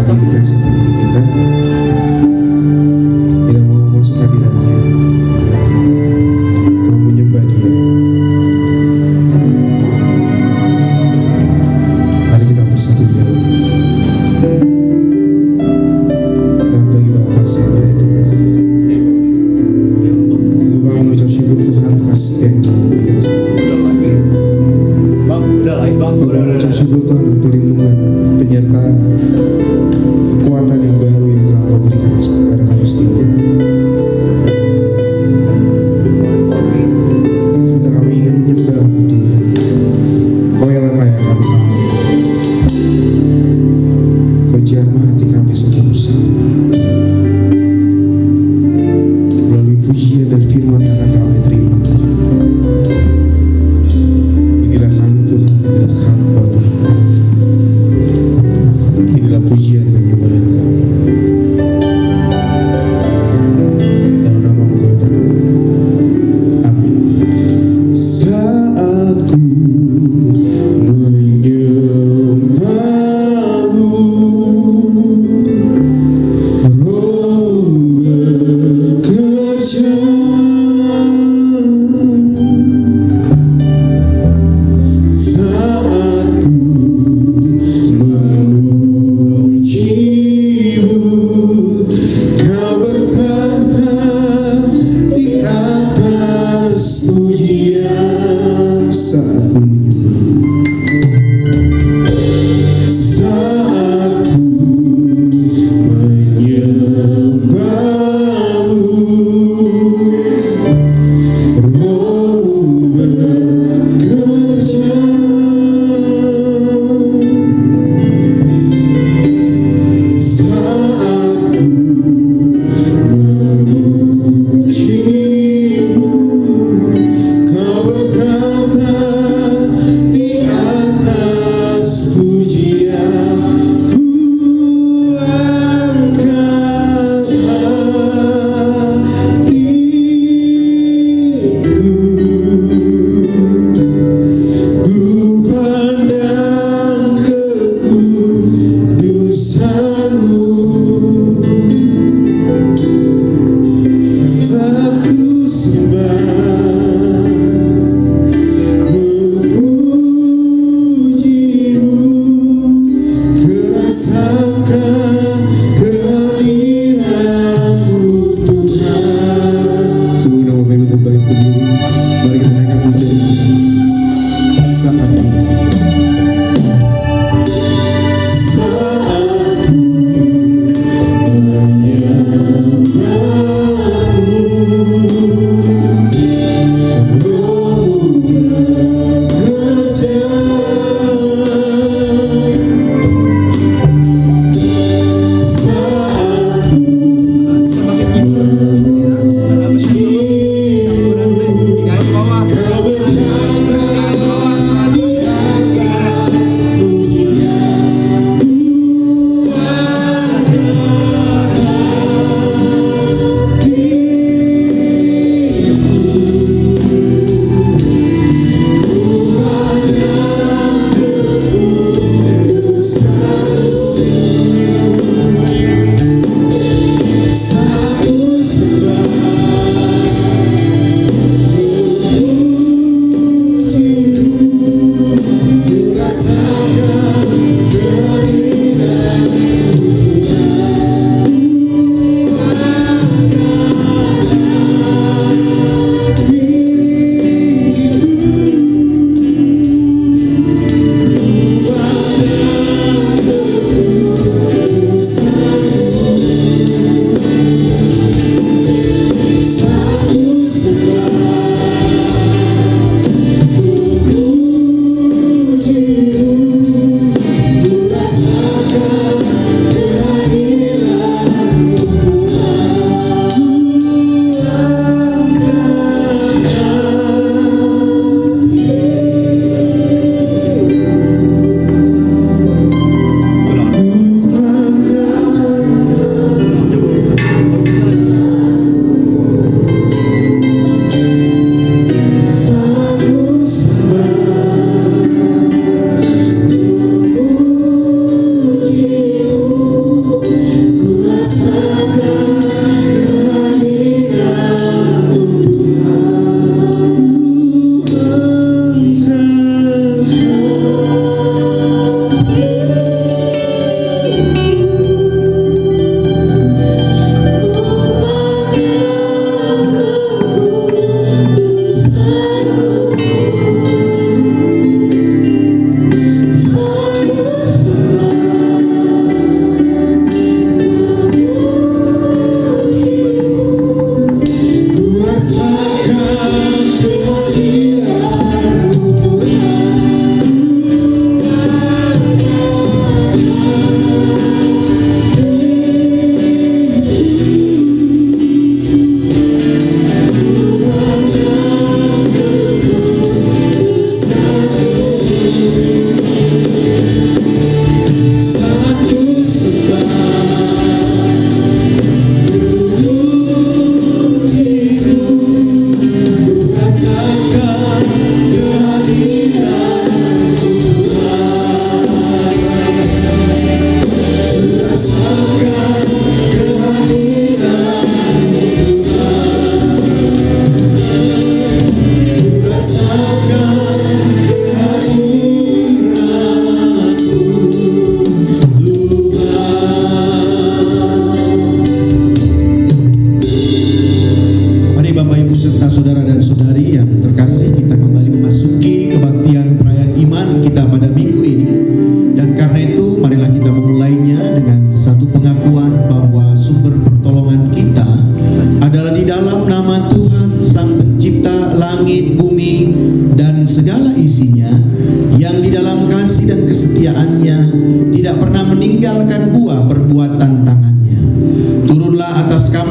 hati kita sama diri kita. Kita mau masuk hadiratnya, kita mau menyembah Dia. Mari kita bersatu di dalam Dia. Selamat pagi Bapak, selamat hari Tuhan. Sungguh kami mengucap syukur Tuhan atas yang Tuhan berikan. Kami mengucap syukur Tuhan untuk perlindungan, penyertaan, kekuatan yang baru yang telah Kau berikan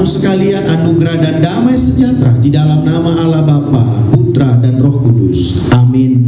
Sekalian anugerah dan damai sejahtera di dalam nama Allah Bapa, Putra dan Roh Kudus. Amin.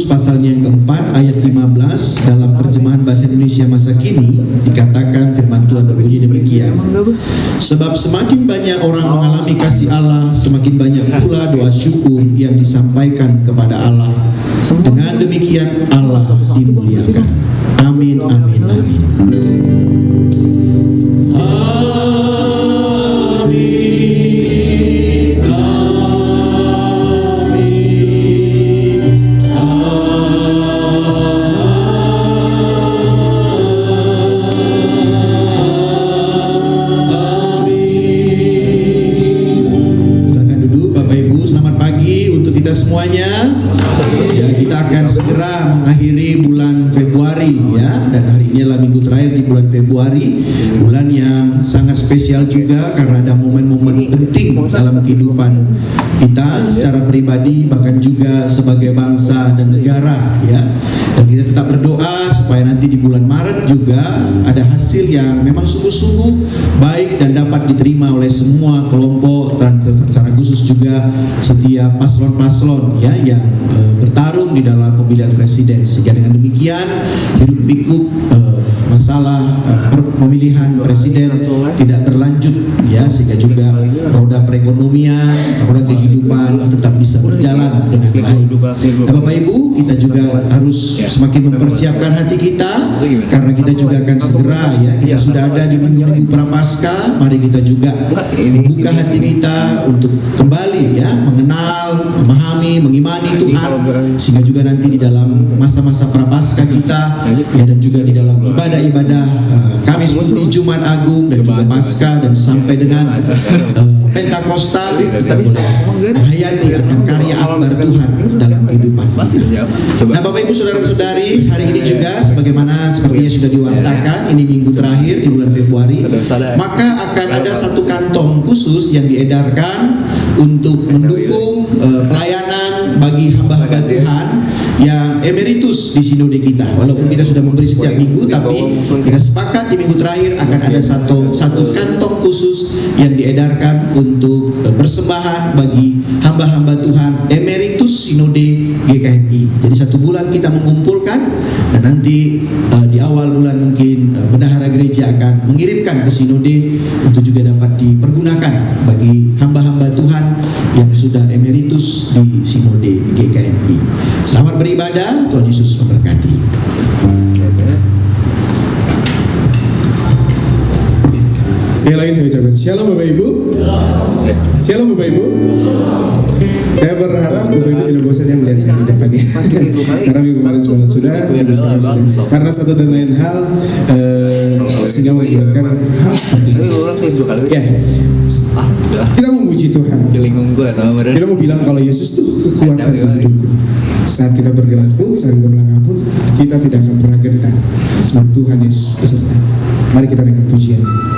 Pasalnya yang keempat ayat 15 dalam terjemahan bahasa Indonesia masa kini dikatakan firman Tuhan berbunyi demikian. Sebab semakin banyak orang mengalami kasih Allah, semakin banyak pula doa syukur yang disampaikan kepada Allah. Dengan demikian Allah dimuliakan. Amin, amin, amin. Semuanya ya, kita akan segera mengakhiri bulan Februari ya, dan hari ini adalah minggu terakhir di bulan Februari, bulan yang sangat spesial juga karena ada momen-momen penting dalam kehidupan kita secara pribadi bahkan juga sebagai bangsa dan negara ya. Dan kita tetap berdoa supaya nanti di bulan Maret juga ada hasil yang memang sungguh-sungguh baik dan dapat diterima oleh semua kelompok dan secara khusus juga setiap paslon-paslon ya yang bertarung di dalam pemilihan presiden. Sehingga dengan demikian hiruk pikuk masalah pemilihan presiden tidak berlanjut ya, sehingga juga roda perekonomian, roda kehidupan tetap bisa berjalan dengan baik. Nah, Bapak Ibu, kita juga harus semakin mempersiapkan hati kita karena kita juga akan segera ya, kita sudah ada di minggu-minggu prapaskah. Mari kita juga membuka hati kita untuk kembali ya mengenal, memahami, mengimani Tuhan, sehingga juga nanti di dalam masa-masa prapaskah kita ya, dan juga di dalam ibadah-ibadah Kamis Putih, Jumat Agung dan juga Paskah dan sampai dengan Pentakosta, kita boleh menghayati akan karya akbar Tuhan dalam kehidupan kita. Nah, Bapak Ibu saudara-saudari, hari ini juga sebagaimana sepertinya sudah diwartakan, ini minggu terakhir di bulan Februari, maka akan ada satu kantong khusus yang diedarkan untuk mendukung pelayanan bagi hamba-hamba Tuhan yang emeritus di sinode kita. Walaupun kita sudah memberi setiap minggu, tapi kita sepakat di minggu terakhir akan ada satu kantong khusus yang diedarkan untuk persembahan bagi hamba-hamba Tuhan emeritus sinode GKMI. Jadi 1 bulan kita mengumpulkan, dan nanti di awal bulan mungkin bendahara gereja akan mengirimkan ke sinode untuk juga dapat dipergunakan bagi hamba-hamba Tuhan yang sudah emeritus di sinode GKMI. Selamat beribadah, Tuhan Yesus memberkati. Sekali lagi saya ucapkan Shalom Bapak Ibu. Shalom Bapak Ibu. Saya berharap Bapak Ibu tidak bosan yang melihat saya di depan ini. Karena minggu kemarin sudah, minggu sekarang sudah. Karena satu dan lain hal sehingga membuatkan hal seperti ini. Ya, kita memuji Tuhan. Kita mau bilang kalau Yesus tuh kekuatan di hidupku. Saat kita bergerak pun, saat kita melangkah pun, kita tidak akan pernah gentar. Sebab Tuhan Yesus beserta kita. Mari kita naikkan pujian ini.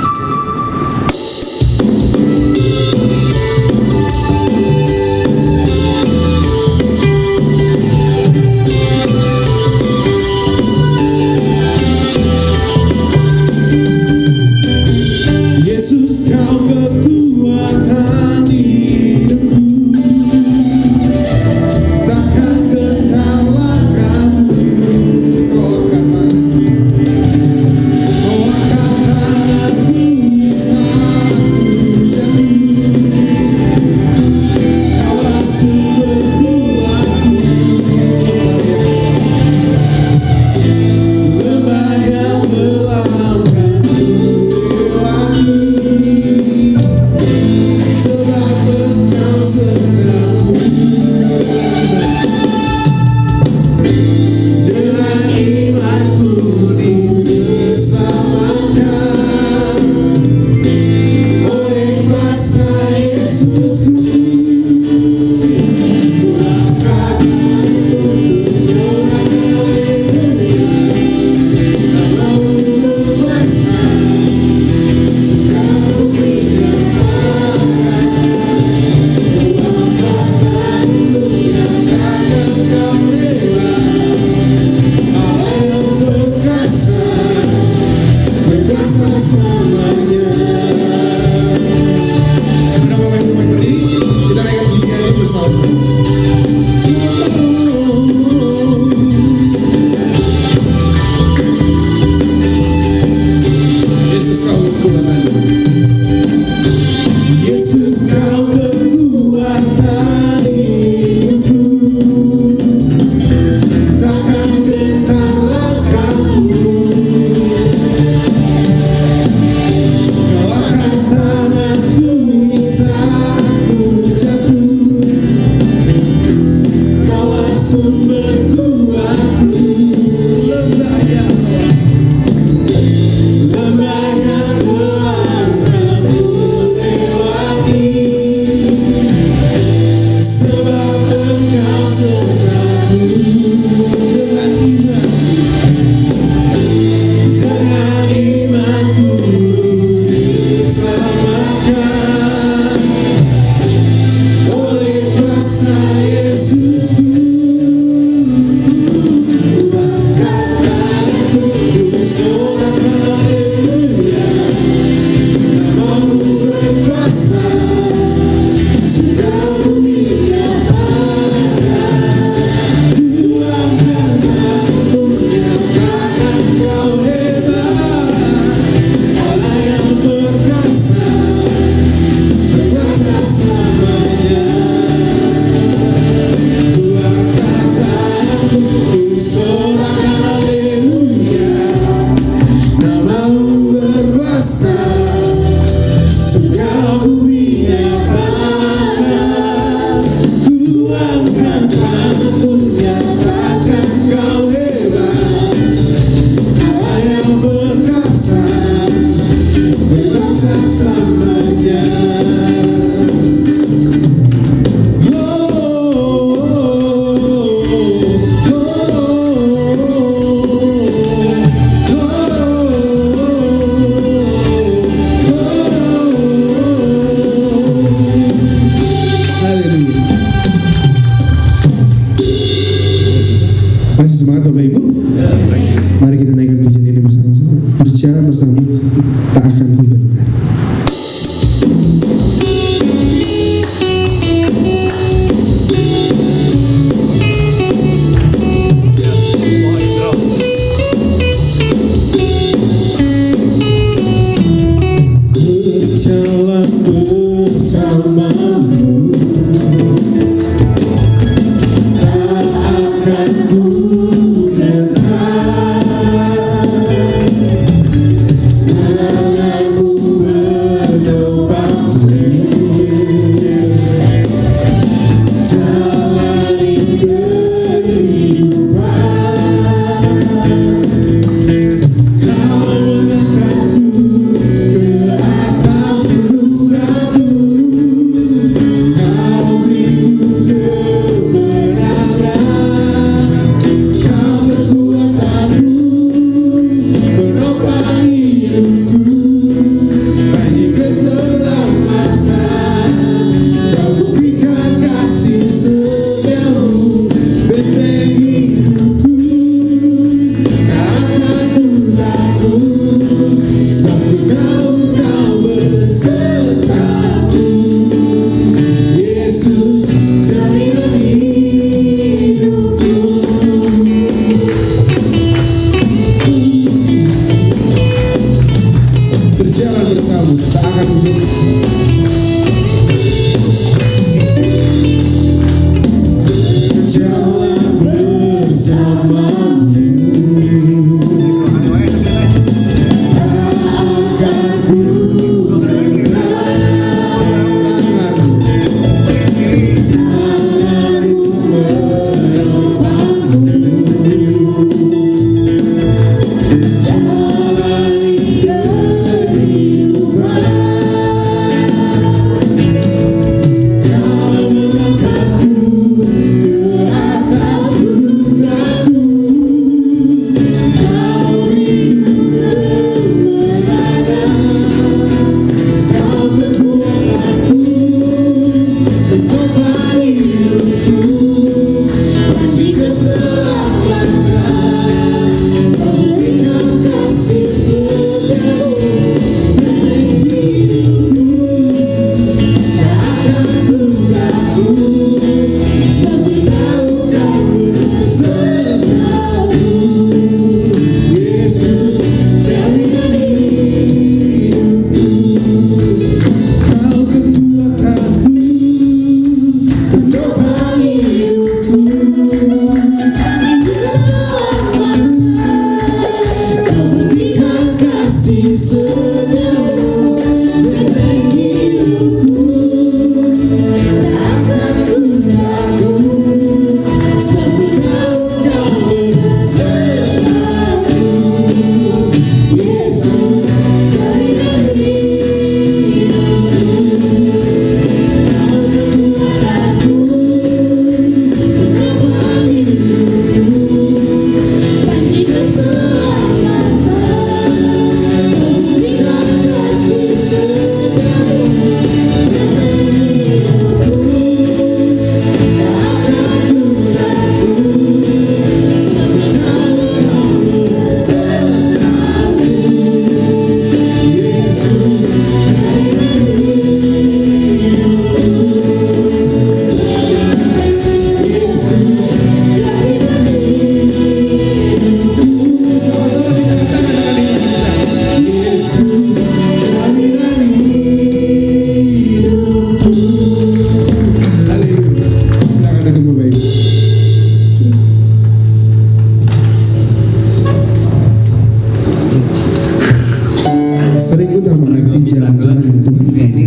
jalan-jalan yang Tuhan berikan.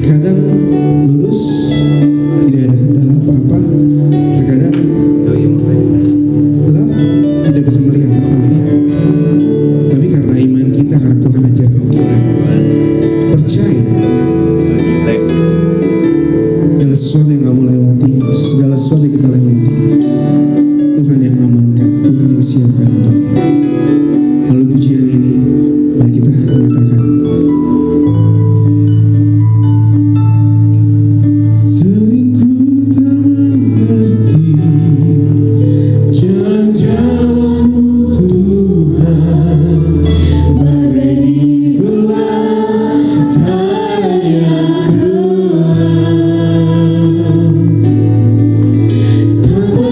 Terkadang lurus, tidak ada kendala apa-apa. Terkadang gelap, tidak bisa melihat apa-apa. Tapi karena iman kita, karena Tuhan ajarkan kita, percaya segala sesuatu yang kamu lewati, segala sesuatu yang kita lewati, Tuhan yang amankan, Tuhan yang siapkan untuk kita. Melalui pujian ini, mari kita nyatakan. Sering ku tak mengerti jalan-jalan-Mu Tuhan, bagai di belantara yang gelap. Tanpa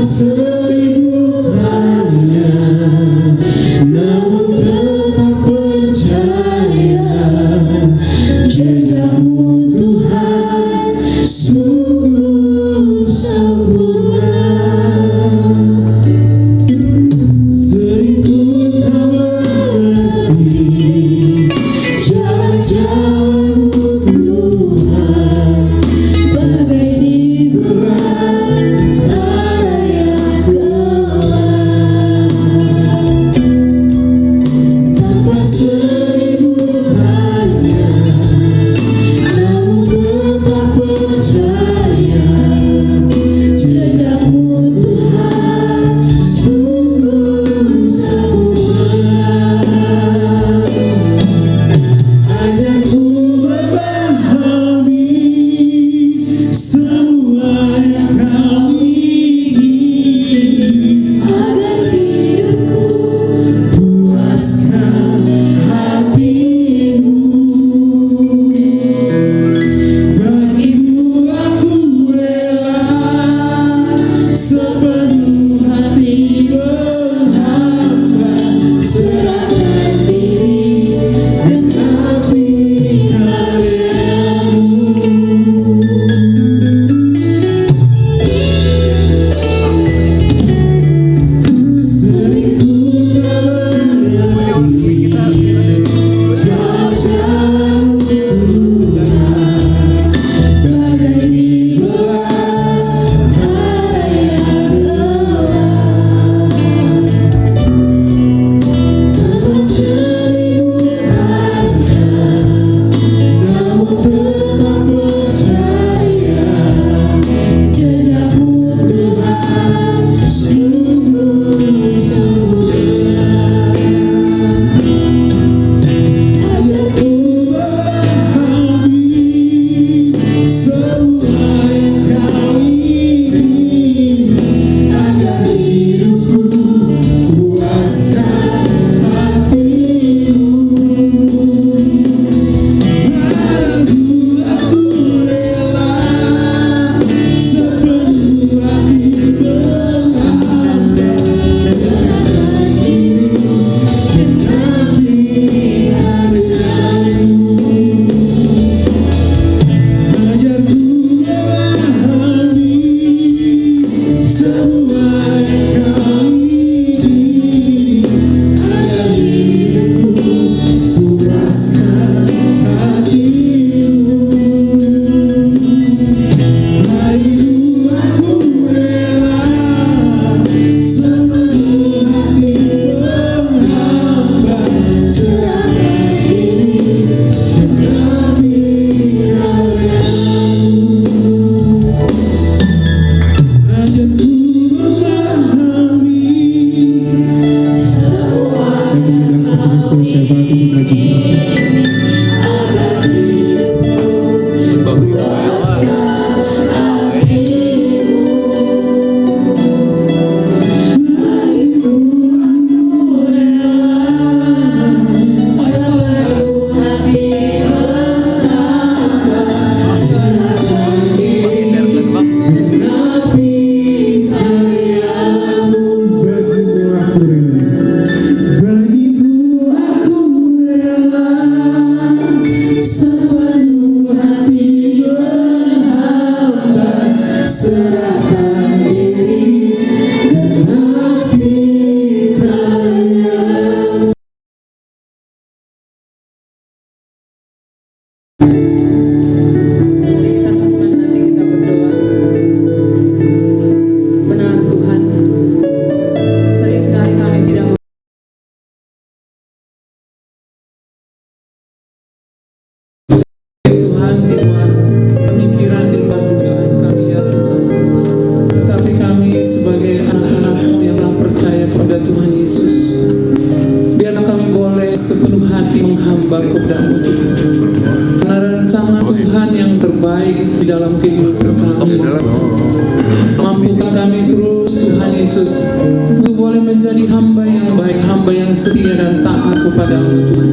Yesus, untuk boleh menjadi hamba yang baik, hamba yang setia dan taat kepada-Mu Tuhan.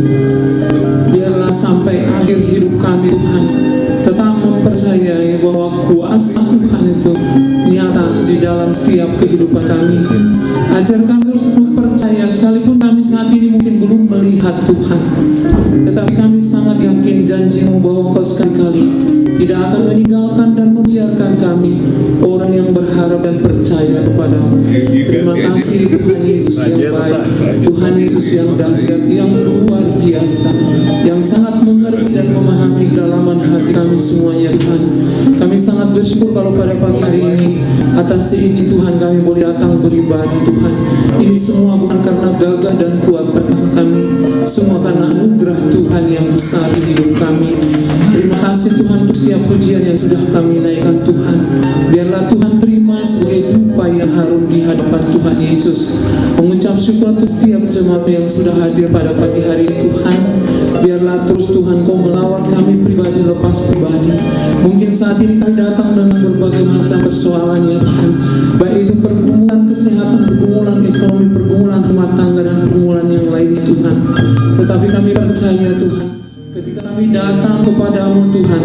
Biarlah sampai akhir hidup kami Tuhan, tetap mempercayai bahwa kuasa Tuhan itu nyata di dalam setiap kehidupan kami. Ajar kami terus untuk percaya, sekalipun kami saat ini mungkin belum melihat Tuhan, tetapi kami sangat yakin janji-Mu bahwa Engkau sekali-kali tidak akan meninggalkan dan membiarkan kami, orang yang berharap dan percaya kepada-Mu. Terima kasih Tuhan Yesus yang baik, Tuhan Yesus yang dahsyat, yang luar biasa, yang sangat mengerti dan memahami kedalaman hati kami semuanya Tuhan. Kami sangat bersyukur kalau pada pagi hari ini atas seizin Tuhan kami boleh datang beribadah Tuhan. Ini semua bukan karena gagah dan kuat perkasa kami, semua karena anugerah Tuhan yang besar di hidup kami. Terima kasih Tuhan untuk setiap pujian yang sudah kami naikkan Tuhan. Biarlah Tuhan terima sebagai dupa yang harum di hadapan Tuhan Yesus. Mengucap syukur untuk setiap jemaat yang sudah hadir pada pagi hari ini Tuhan. Biarlah terus Tuhan Kau melawat kami pribadi lepas pribadi. Mungkin saat ini kami datang dengan berbagai macam persoalan ya Tuhan, baik itu pergumulan kesehatan, pergumulan ekonomi, pergumulan rumah tangga, dan pergumulan yang lainnya Tuhan. Tetapi kami percaya Tuhan, ketika kami datang kepada-Mu Tuhan,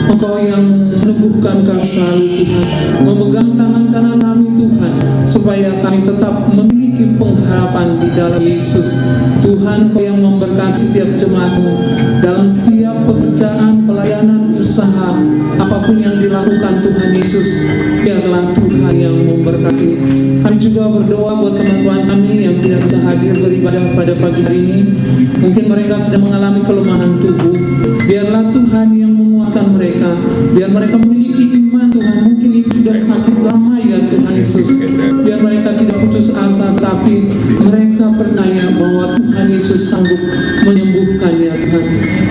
Engkau yang meneguhkan kami selalu Tuhan, memegang tangan kanan kami Tuhan, supaya kami tetap memiliki pengharapan di dalam Yesus. Tuhan, Engkau yang memberkati setiap jemaat-Mu dalam setiap pekerjaan, pelayanan, usaha, apapun yang dilakukan Tuhan Yesus. Biarlah Tuhan yang memberkati. Kami juga berdoa buat teman-teman kami yang tidak bisa hadir beribadah pada pagi hari ini. Mungkin mereka sedang mengalami kelemahan tubuh. Biarlah Tuhan yang menguatkan mereka. Biar mereka memiliki iman Tuhan. Mungkin ini sudah sakit lama ya Tuhan Yesus. Biar mereka tidak putus asa, tapi mereka percaya bahwa Tuhan Yesus sanggup menyembuhkan ya Tuhan.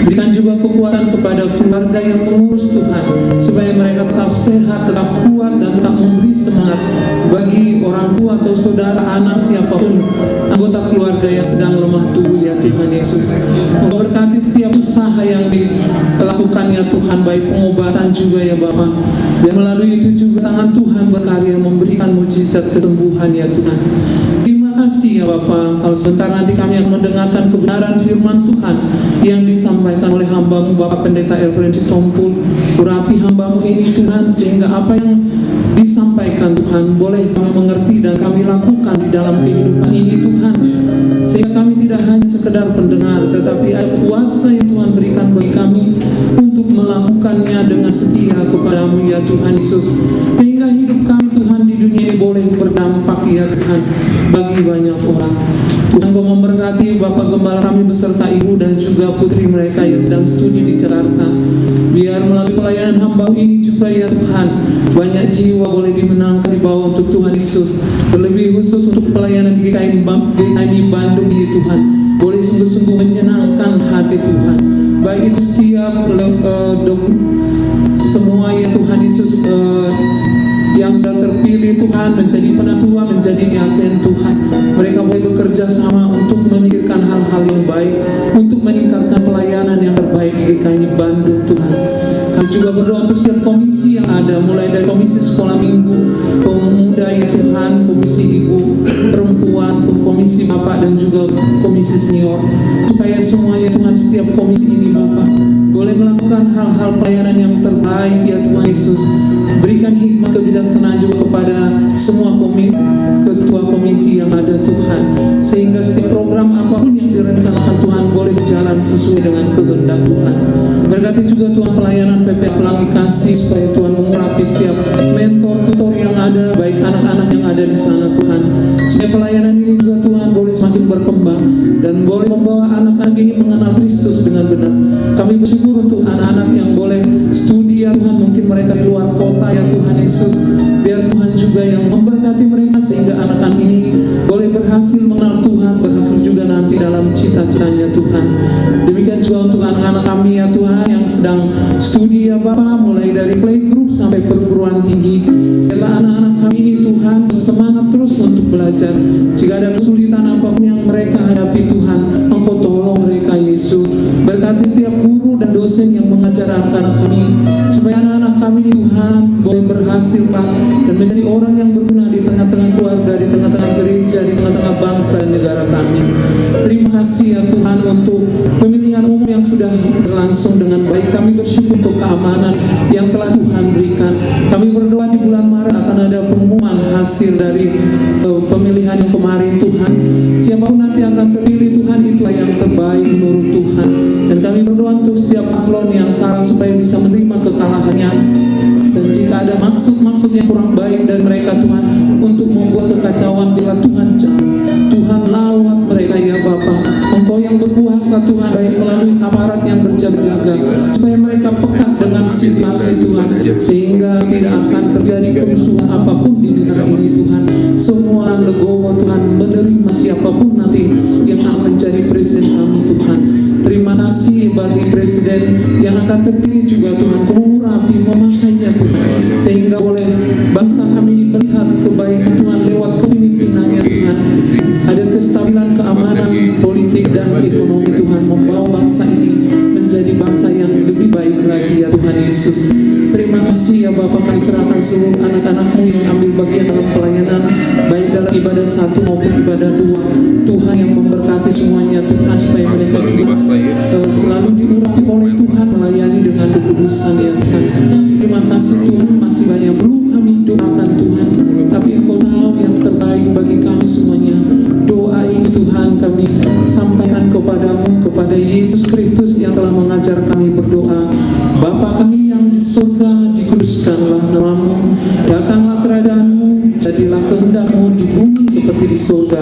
Berikan juga kekuatan kepada keluarga yang mengurus Tuhan, supaya mereka tetap sehat, tetap kuat, dan tetap memberi semangat bagi orang tua atau saudara, anak, siapapun anggota keluarga yang sedang lemah tubuh ya Tuhan Yesus. Engkau berkati setiap usaha yang dilakukan ya Tuhan, baik pengobatan juga ya Bapa. Biar melalui itu juga tangan Tuhan berkarya memberikan mujizat kesembuhan ya Tuhan. Terima kasih ya Bapa. Kalau sebentar nanti kami akan mendengarkan kebenaran firman Tuhan yang disampaikan oleh hamba-Mu Bapak Pendeta Elfriend Sitompul. Urapi hamba-Mu ini Tuhan, sehingga apa yang disampaikan Tuhan boleh kami mengerti dan kami lakukan di dalam kehidupan ini Tuhan, sehingga kami tidak hanya sekedar pendengar, tetapi ada kuasa yang Tuhan berikan bagi kami untuk melakukannya dengan setia kepada-Mu ya Tuhan Yesus, sehingga hidup kami Tuhan di dunia ini boleh berdampak ya Tuhan bagi banyak orang. Tuhan Kau memberkati Bapak Gembala kami beserta Ibu dan juga putri mereka yang sedang studi di Jakarta. Biar melalui pelayanan hamba ini juga ya Tuhan, banyak jiwa boleh dimenangkan di bawah untuk Tuhan Yesus. Terlebih khusus untuk pelayanan di GKI Bandung ini Tuhan, boleh sungguh-sungguh menyenangkan hati Tuhan. Baik itu setiap semua ya Tuhan Yesus yang sudah terpilih Tuhan menjadi penatua, menjadi diaken Tuhan, mereka boleh bekerja sama untuk memikirkan hal-hal yang baik, untuk meningkatkan pelayanan yang terbaik di GKI Bandung Tuhan. Kami juga berdoa untuk setiap komisi yang ada, mulai dari komisi sekolah minggu, pemuda ya Tuhan, komisi ibu, perempuan, komisi bapak, dan juga komisi senior, supaya semuanya Tuhan, setiap komisi ini Bapak boleh melakukan hal-hal pelayanan yang terbaik ya Tuhan Yesus. Berikan hikmat kebijaksanaan juga kepada semua ketua komisi yang ada Tuhan, sehingga setiap program apapun yang direncanakan Tuhan boleh berjalan sesuai dengan kehendak Tuhan. Berkati juga Tuhan pelayanan PPA Pelangi Kasih, supaya Tuhan mengurapi setiap mentor-tutor yang ada, baik anak-anak yang ada di sana Tuhan, supaya pelayanan ini juga Tuhan boleh semakin berkembang dan boleh membawa anak-anak ini mengenal Kristus dengan benar. Kami bersyukur untuk anak-anak yang boleh studi ya Tuhan, mungkin mereka di luar kota ya Tuhan Yesus. Biar Tuhan juga yang memberkati mereka, sehingga anak-anak ini boleh berhasil mengenal Tuhan, berhasil juga nanti dalam cita-citanya Tuhan. Demikian juga untuk anak-anak kami ya Tuhan yang sedang studi ya Bapa, mulai dari playgroup sampai perguruan tinggi. Biarlah anak-anak kami ini Tuhan semangat terus untuk belajar. Jika ada kesulitan apapun yang mereka hadapi Tuhan, Engkau tolong mereka Yesus. Yesus. Berkati setiap guru dan dosen yang mengajar anak-anak kami, supaya anak-anak kami Tuhan boleh berhasil Pak, dan menjadi orang yang berguna di tengah-tengah keluarga, di tengah-tengah gereja, di tengah-tengah bangsa dan negara kami. Terima kasih ya Tuhan untuk pemilihan umum yang sudah berlangsung dengan baik. Kami bersyukur untuk keamanan yang telah Tuhan berikan. Kami berdoa di bulan Maret akan ada pengumuman hasil dari pemilihan yang kemarin Tuhan. Siapapun nanti akan terpilih Tuhan, itulah yang terbaik menurut Tuhan. Dan kami berdoa untuk setiap paslon yang kalah supaya bisa menerima kekalahannya. Dan jika ada maksud-maksud yang kurang baik dari mereka Tuhan untuk membuat kekacauan, bila Tuhan jangan, Tuhan lawat mereka ya Bapa. Engkau yang berkuasa Tuhan, baik melalui aparat yang berjaga-jaga, supaya mereka peka dengan situasi Tuhan, sehingga tidak akan terjadi kerusuhan apapun di negara ini Tuhan. Semua legowo Tuhan menerima siapapun nanti yang akan menjadi presiden kami Tuhan. Terima kasih bagi presiden yang akan terpilih juga Tuhan. Kau rapi memakainya Tuhan, sehingga oleh bangsa kami ini melihat kebaikan Tuhan lewat kepemimpinannya Tuhan. Ada kestabilan, keamanan, politik dan ekonomi Tuhan, membawa bangsa ini menjadi bangsa yang lebih baik lagi ya Tuhan Yesus. Terima kasih ya Bapak, kami serahkan seluruh anak-anak-Mu yang ambil bagian dalam pelayanan, baik dalam ibadah 1 maupun ibadah 2. Tuhan yang memberkati semuanya Tuhan, supaya mereka juga selalu diurapi oleh Tuhan, melayani dengan kekudusan ya Tuhan. Terima kasih Tuhan, masih banyak perlu kami doakan Tuhan, tapi Engkau tahu yang terbaik bagi kami semuanya. Doa ini Tuhan kami sampaikan kepadamu, kepada Yesus Kristus yang telah mengajar kami berdoa. Bapa kami yang di surga, dikuduskanlah nama-Mu, datanglah kerajaan-Mu, jadilah kehendak-Mu di bumi seperti di surga.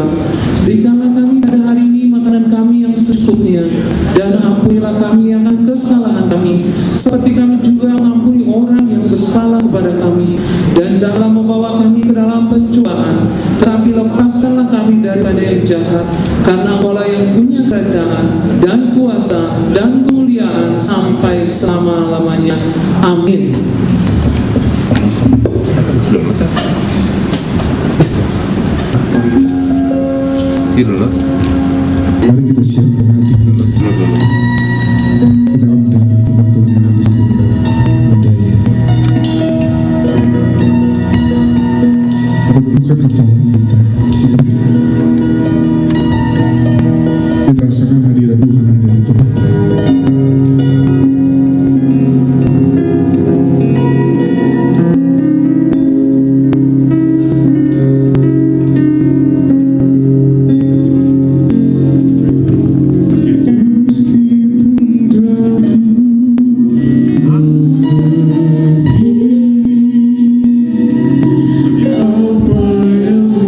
Berikanlah kami pada hari ini makanan kami yang secukupnya, dan ampunilah kami akan kesalahan kami, seperti kami juga mengampuni orang yang bersalah kepada kami. Dan janganlah membawa kami ke dalam pencobaan, tetapi lepaskanlah kami daripada yang jahat, karena Engkau-lah yang punya kerajaan dan kuasa dan kemuliaan sampai selama-lamanya. Amin. Mari kita siapkan hati kita. Kita undang firman Tuhan yang habis diandai. Kita buka kepala kita. Kita rasakan hadirat Tuhan ada di tempat ini. Apa yang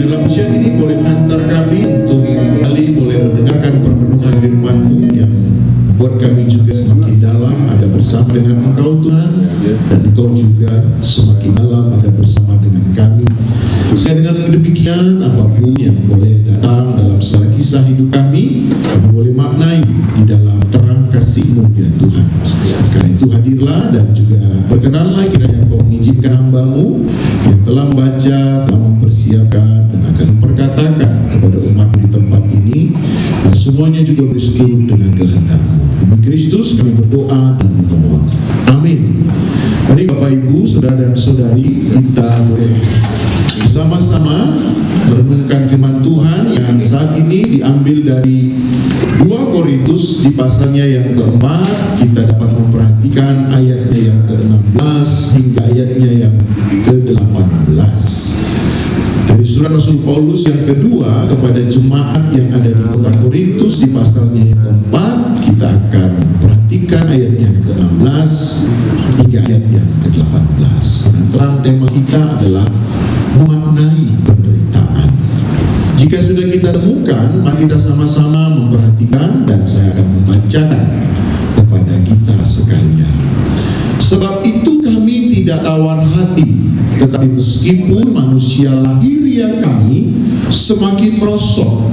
dalam siang ini boleh mengantar kami untuk kembali boleh mendengarkan permenungan firman-Mu yang buat kami juga semakin dalam ada bersama dengan Engkau Tuhan, dan Engkau juga semakin dalam ada bersama dengan kami. Sehingga dengan demikian apapun yang boleh datang dalam segala kisah hidup kami boleh maknai di dalam terang kasih-Mu ya Tuhan. Karena itu hadirlah dan juga berkenanlah kiranya Engkau mengizinkan hamba-Mu yang telah membaca, telah mempersiapkan dan akan memperkatakan kepada umat di tempat ini, dan semuanya juga berseturut dengan kehendak-Mu. Demi Kristus kami berdoa dan memohon. Amin. Mari Bapak Ibu, Saudara dan Saudari, kita boleh bersama-sama merenungkan firman Tuhan yang saat ini diambil dari 2 Korintus di pasalnya yang keempat. Kita dapat memperhatikan ayatnya yang ke-16 hingga ayatnya yang ke-18. Dari surat Rasul Paulus yang kedua kepada jemaat yang ada di kota Korintus di pasalnya yang keempat, kita akan perhatikan ayat yang ke-16 hingga ayat yang ke-18. Dan terang tema kita adalah memaknai penderitaan. Jika sudah kita temukan, mari kita sama-sama memperhatikan dan saya akan membacakan kepada kita sekalian. Sebab itu kami tidak tawar hati, tetapi meskipun manusia lahiriah kami semakin merosot,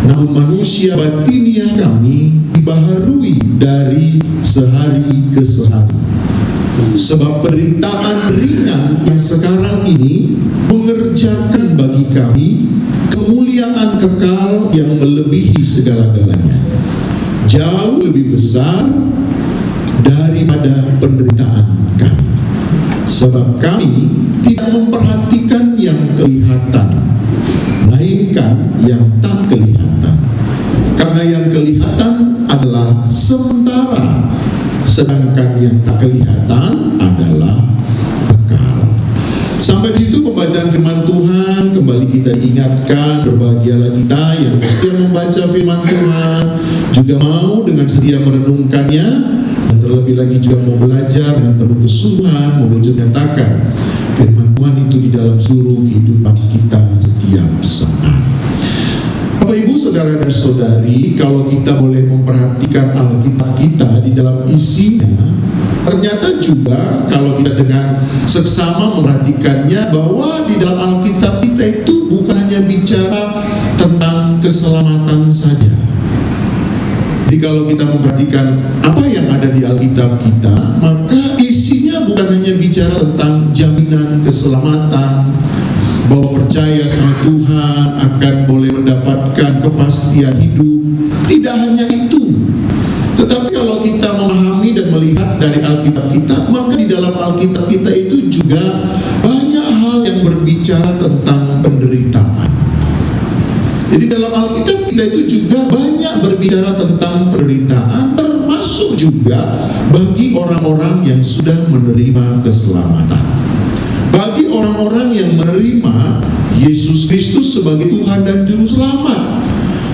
namun manusia batiniah kami dibaharui dari sehari ke sehari. Sebab penderitaan ringan yang sekarang ini mengerjakan bagi kami kemuliaan kekal yang melebihi segala-galanya, jauh lebih besar daripada penderitaan kami. Sebab kami tidak memperhatikan yang kelihatan, melainkan yang tak kelihatan. Karena yang kelihatan adalah sementara, sedangkan yang tak kelihatan adalah kekal. Sampai di situ pembacaan firman Tuhan. Kembali kita diingatkan, berbahagialah kita yang setia membaca firman Tuhan, juga mau dengan setia merenungkannya, dan terlebih lagi juga mau belajar dengan penuh kesungguhan mewujud nyatakan firman Tuhan itu di dalam seluruh kehidupan kita setiap saat. Bapak Ibu, Saudara dan Saudari, kalau kita boleh memperhatikan Alkitab kita di dalam isinya, ternyata juga kalau kita dengan seksama memperhatikannya bahwa di dalam Alkitab kita itu bukan hanya bicara tentang keselamatan saja. Jadi kalau kita memperhatikan apa yang ada di Alkitab kita, maka isinya bukan hanya bicara tentang jaminan keselamatan, bahwa percaya sama Tuhan akan boleh mendapatkan kepastian hidup. Tidak hanya itu, tetapi kalau kita memahami dan melihat dari Alkitab kita, maka di dalam Alkitab kita itu juga banyak hal yang berbicara tentang penderitaan. Jadi dalam Alkitab kita itu juga banyak berbicara tentang penderitaan, termasuk juga bagi orang-orang yang sudah menerima keselamatan. Bagi orang-orang yang menerima Yesus Kristus sebagai Tuhan dan Juru Selamat,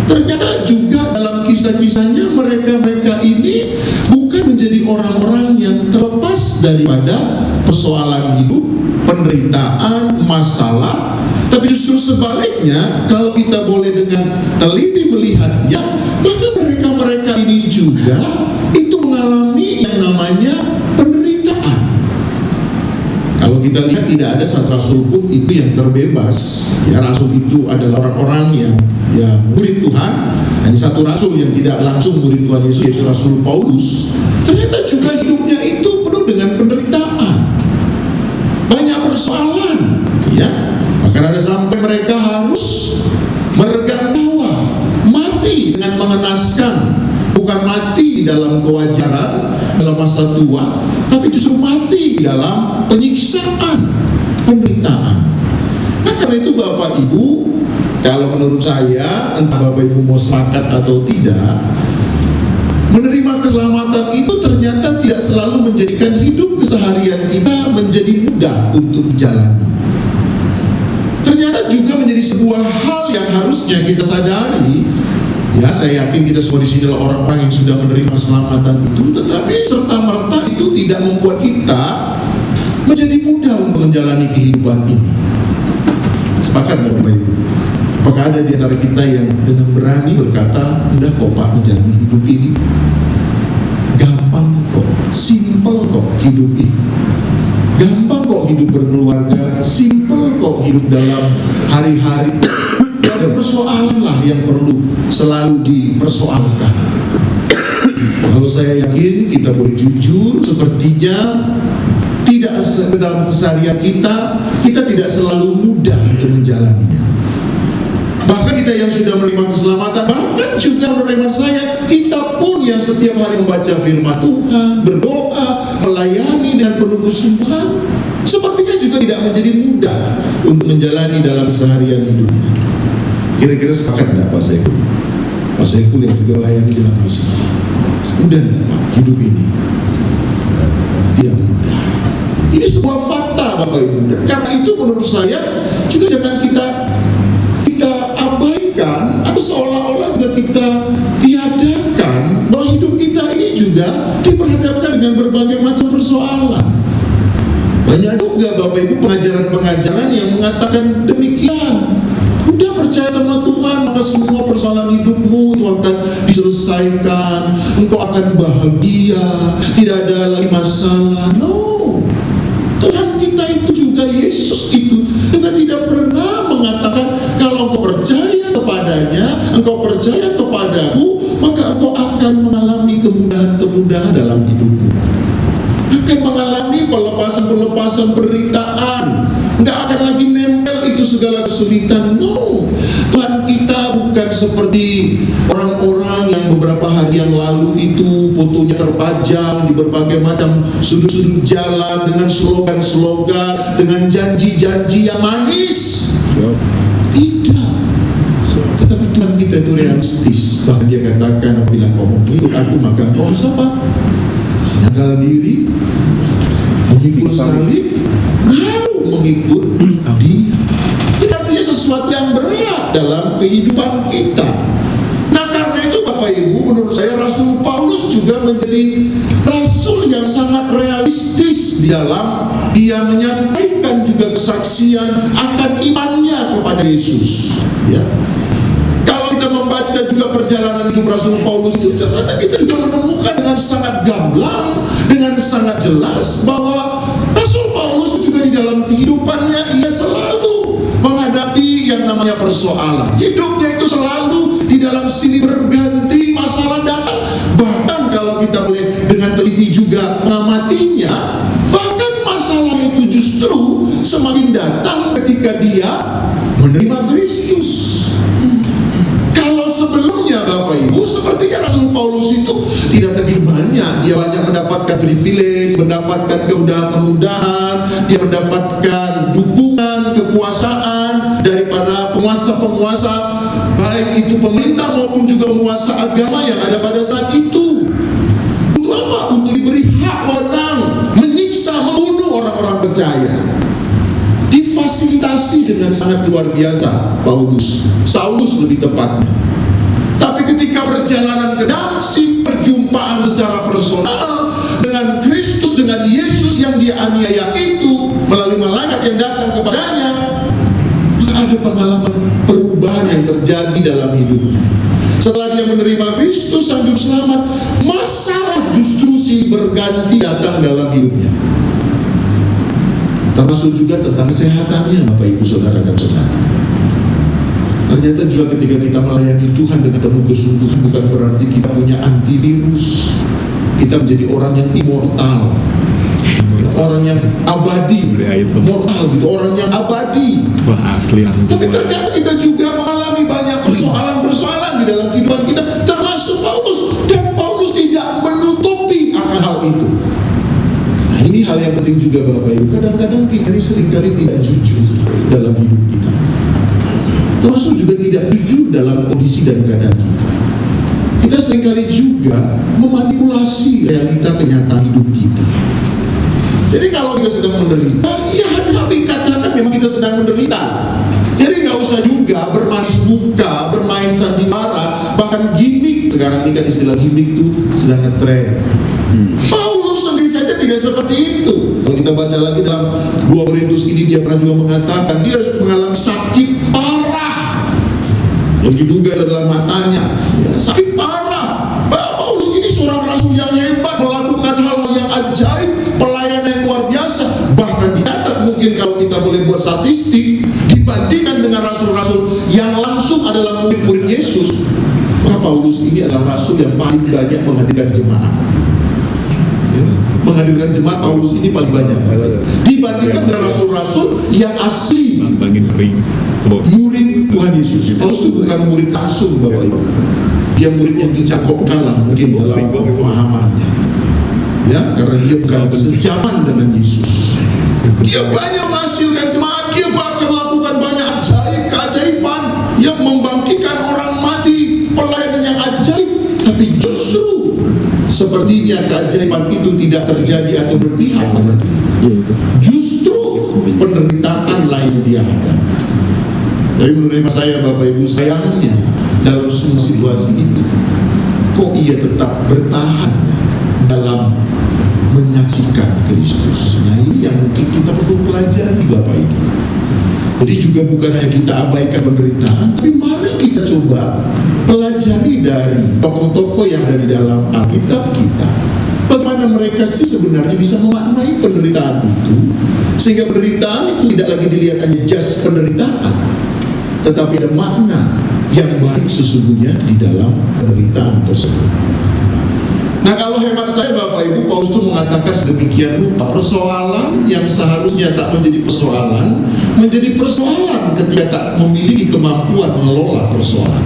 ternyata juga dalam kisah-kisahnya mereka ini bukan menjadi orang-orang yang terlepas daripada persoalan hidup, penderitaan, masalah, tapi justru sebaliknya, kalau kita boleh dengan teliti melihatnya, maka mereka-mereka ini juga itu mengalami yang namanya penderitaan. Kalau kita lihat tidak ada satu rasul pun itu yang terbebas. Ya, rasul itu adalah orang-orang yang murid Tuhan. Hanya satu rasul yang tidak langsung murid Tuhan Yesus, yaitu Rasul Paulus. Ternyata juga hidupnya itu penuh dengan penderitaan, banyak persoalan. Ya, bahkan ada sampai mereka harus meregang nyawa, mati dengan mengenaskan. Bukan mati dalam kewajaran, dalam masa tua, tapi justru mati dalam penyiksaan, penderitaan. Nah, karena itu Bapak Ibu, kalau menurut saya, entah Bapak Ibu mau sepakat atau tidak, menerima keselamatan itu ternyata tidak selalu menjadikan hidup keseharian kita menjadi mudah untuk dijalani. Ternyata juga menjadi sebuah hal yang harusnya kita sadari. Ya, saya yakin kita semua di sini adalah orang-orang yang sudah menerima keselamatan itu, tetapi serta-merta itu tidak membuat kita menjadi mudah untuk menjalani kehidupan ini. Sepakat nggak Bapak Ibu? Apakah ada di antara kita yang dengan berani berkata, "Udah kok Pak, menjalani hidup ini gampang kok, simple kok hidup ini, gampang kok hidup berkeluarga, simple kok hidup dalam hari-hari, gak ada persoalan lah yang perlu selalu dipersoalkan." Kalau saya yakin kita boleh jujur, sepertinya tidak dalam keseharian kita tidak selalu mudah untuk menjalaninya. Bahkan kita yang sudah menerima keselamatan, bahkan juga menerima saya, kita pun yang setiap hari membaca firman Tuhan, berdoa, melayani dengan penuh kesungguhan, sepertinya juga tidak menjadi mudah untuk menjalani dalam keseharian hidupnya. Kira-kira sepakat tidak Pak Saiful? Pak Saiful yang juga melayani dalam misi. Mudah tidak Pak hidup ini? Tidak mudah. Ini sebuah fakta Bapak Ibu. Karena itu menurut saya juga jangan kita abaikan atau seolah-olah juga kita tiadakan bahwa hidup kita ini juga diperhadapkan dengan berbagai macam persoalan. Banyak juga Bapak Ibu pengajaran-pengajaran yang mengatakan demikian. Udah percaya sama Tuhan, maka semua persoalan hidupmu itu akan diselesaikan, engkau akan bahagia, tidak ada lagi masalah. No, Tuhan kita itu juga, Yesus itu juga tidak pernah mengatakan kalau engkau percaya kepadanya, engkau percaya kepadaku, maka engkau akan mengalami kemudahan-kemudahan dalam hidupmu, akan mengalami pelepasan-pelepasan penderitaan, nggak akan lagi nempel itu segala kesulitan. No, Tuhan kita bukan seperti orang-orang yang beberapa hari yang lalu itu fotonya terpajang di berbagai macam sudut-sudut jalan dengan slogan-slogan, dengan janji-janji yang manis. Tidak. Tetapi Tuhan kita itu realistis. Bahkan dia katakan, apabila kau mengikut aku, maka kau apa? Menyangkal diri, mengikut salib, baru mengikut dia. Itu artinya sesuatu yang berat dalam kehidupan kita. Nah karena itu Bapak Ibu, menurut saya Rasul Paulus juga menjadi rasul yang sangat realistis di dalam dia menyampaikan juga kesaksian akan imannya kepada Yesus. Ya. Kalau kita membaca juga perjalanan hidup Rasul Paulus itu, ternyata kita juga menemukan dengan sangat gamblang, dengan sangat jelas bahwa Rasul Paulus juga di dalam kehidupannya ia selalu menghadapi yang namanya persoalan. Hidupnya itu selalu di dalam sini berganti masalah datang. Bahkan kalau kita boleh dengan teliti juga mengamatinya, bahkan masalah itu justru semakin datang ketika dia menerima Kristus. Kalau sebelumnya Bapak Ibu, sepertinya Rasul Paulus itu tidak begitu banyak. Dia banyak mendapatkan privilege, mendapatkan kemudahan-kemudahan, dia mendapatkan dukungan, kekuasaan daripada penguasa-penguasa, baik itu pemerintah maupun juga penguasa agama yang ada pada saat itu. Untuk apa? Untuk diberi hak wewenang menyiksa, membunuh orang-orang percaya. Difasilitasi dengan sangat luar biasa Saulus lebih tepatnya. Tapi ketika perjalanan ke Damsyik, perjumpaan secara personal dengan Kristus, dengan Yesus yang dianiaya itu melalui malaikat yang datang kepadanya, maka ada pengalaman perubahan yang terjadi dalam hidupnya. Setelah dia menerima Kristus sang juru selamat, masalah justru silih berganti datang dalam hidupnya. Termasuk juga tentang kesehatannya Bapak Ibu Saudara dan Saudara. Ternyata juga ketika kita melayani Tuhan dengan penuh kesungguhan, bukan berarti kita punya antivirus. Kita menjadi orang yang immortal, orang yang abadi, mortal gitu, orang yang abadi. Wah, asli. Tapi ternyata kita juga mengalami banyak persoalan-persoalan di dalam kehidupan kita, termasuk Paulus. Dan Paulus tidak menutupi akan hal itu. Nah ini hal yang penting juga Bapak Ibu. Kadang-kadang kita ini seringkali tidak jujur dalam hidup kita, termasuk juga tidak jujur dalam kondisi dan keadaan kita. Kita seringkali juga memanipulasi realita kenyataan hidup kita. Jadi kalau kita sedang menderita, ya hadapi, katakan memang kita sedang menderita. Jadi nggak usah juga bermanis muka, bermain sandiwara, bahkan gimmick. Sekarang ini kan istilah gimmick itu sedang ngetren. Paulus sendiri saja tidak seperti itu. Kalau kita baca lagi dalam 2 Korintus ini, dia pernah juga mengatakan dia mengalami sakit parah yang diduga adalah matanya, ya, sakit parah. Paulus ini seorang rasul yang hebat, melakukan hal-hal yang ajaib, pelayanan yang luar biasa. Bahkan dicatat mungkin kalau kita boleh buat statistik, dibandingkan dengan rasul-rasul yang langsung adalah murid-murid Yesus, maka Paulus ini adalah rasul yang paling banyak menghadirkan jemaat. Ya, menghadirkan jemaat Paulus ini paling banyak dibandingkan dengan rasul-rasul yang asli murid Tuhan Yesus. Paulus itu bukan murid langsung, Bapak Ibu. Dia murid yang dicakupkan lah mungkin dalam pemahamannya, ya, karena dia bukan sejaman dengan Yesus. Dia banyak menghasilkan jemaat, dia bahkan melakukan banyak keajaiban yang membangkitkan orang mati, pelayanan yang ajaib. Tapi justru sepertinya keajaiban itu tidak terjadi atau berpihak pada dia. Justru penderitaan lain dia hadapi. Tapi menurut saya, Bapak Ibu, sayangnya dalam semua situasi itu, kok ia tetap bertahan dalam menyaksikan Kristus. Nah, ini yang mungkin kita perlu pelajari, Bapak Ibu. Jadi juga bukan hanya kita abaikan penderitaan, tapi mari kita coba pelajari dari tokoh-tokoh yang ada di dalam Alkitab kita, bagaimana mereka sih sebenarnya bisa memaknai penderitaan itu, sehingga penderitaan itu tidak lagi dilihat hanya just penderitaan, tetapi ada makna yang baik sesungguhnya di dalam penderitaan tersebut. Nah, kalau hemat saya, Bapak Ibu, Paulus itu mengatakan sedemikian rupa, persoalan yang seharusnya tak menjadi persoalan, menjadi persoalan ketika tak memiliki kemampuan mengelola persoalan.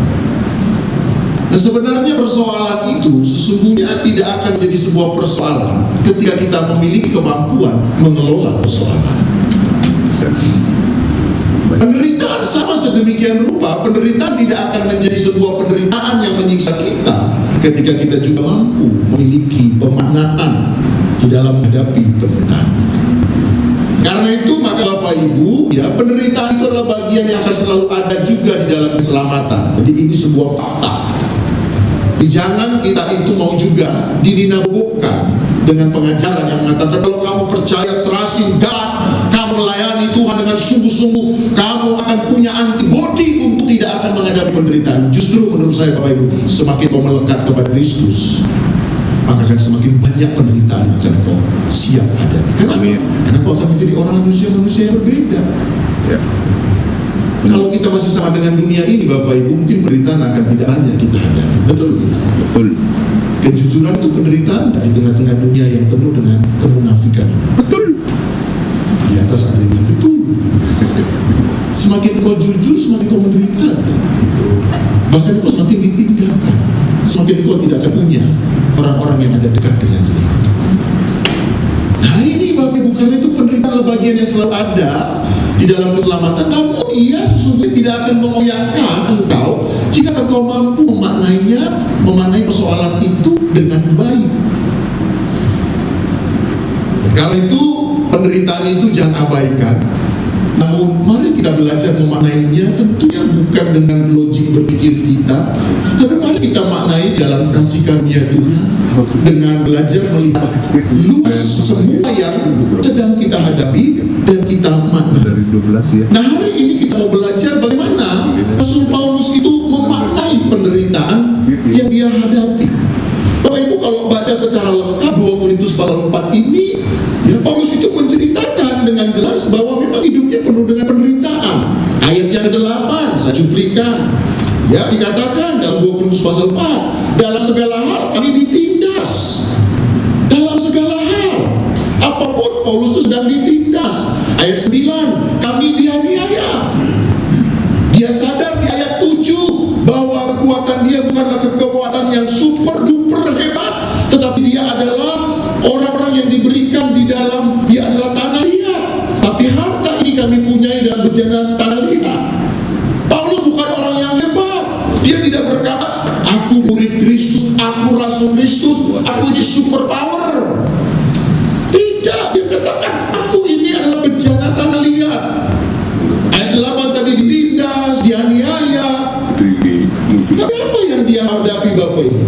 Nah, sebenarnya persoalan itu sesungguhnya tidak akan menjadi sebuah persoalan ketika kita memiliki kemampuan mengelola persoalan. Penderitaan sama sedemikian rupa, penderitaan tidak akan menjadi sebuah penderitaan yang menyiksa kita ketika kita juga mampu memiliki pemaknaan di dalam menghadapi penderitaan itu. Karena itu maka Bapak Ibu, ya, penderitaan itu adalah bagian yang akan selalu ada juga di dalam keselamatan. Jadi ini sebuah fakta. Jangan kita itu mau juga dininabobokan dengan pengajaran yang mengatakan kalau kamu percaya trust in God, kamu melayani Tuhan dengan sungguh-sungguh, kamu akan punya antibodi untuk tidak akan menghadapi penderitaan. Justru menurut saya, Bapak Ibu, semakin kau melekat kepada Kristus, maka akan semakin banyak penderitaan yang akan kau siap hadapi. Kenapa? Karena kau akan menjadi orang manusia yang berbeda. Ya. Kalau kita masih sama dengan dunia ini, Bapak Ibu, mungkin penderitaan akan tidak hanya kita hadapi. Betul tidak? Betul. Kejujuran itu penderitaan di tengah-tengah dunia yang penuh dengan kemunafikan. Betul. Di atas ada yang betul. Semakin kau jujur, semakin kau menderita. Bahkan kau semakin ditinggalkan. Semakin kau tidak akan punya orang-orang yang ada dekat dengan diri. Nah, ini Bapak Ibu, karena itu penderitaan bagian yang selalu ada di dalam keselamatan. Namun ia sesungguhnya tidak akan mengoyakkan engkau jika engkau mampu memaknainya, memaknai persoalan itu dengan baik. Karena itu penderitaan itu jangan abaikan. Namun mari kita belajar memaknainya, tentunya bukan dengan logik berpikir kita, tapi mari kita maknai dalam kasih karunia Tuhan dengan belajar melihat luas semua yang sedang kita hadapi dan kita maknai. Nah, hari ini kita mau belajar bagaimana Rasul Paulus itu memaknai penderitaan yang dia hadapi. Bapak Ibu, kalau baca secara lengkap 2 Korintus pasal 4 ini, ya, Paulus itu menceritakan dengan jelas bahwa memang hidupnya penuh dengan penderitaan. Ayat yang ke-8 saya cuplikan, ya, dikatakan dalam 2 Korintus pasal 4, dalam segala hal kami ditindas. Dalam segala hal, apapun Paulus itu sedang ditindas. Ayat 9, kami dianiaya. Dia sadar di ayat 7 bahwa kekuatan dia bukanlah kekuatan yang super duper hebat, tetapi dia adalah orang-orang yang diberikan di dalam, dia adalah tanah liat. Tapi harta ini kami punyai dalam berjalan tanah liat. Paulus bukan orang yang hebat. Dia tidak berkata, aku murid Kristus, aku rasul Kristus, aku ini super power. Tidak, dia katakan, aku ini adalah bejana tanah liat. Ayat 8 tadi ditindas, dianiaya. Tapi apa yang dia hadapi, Bapak Ibu?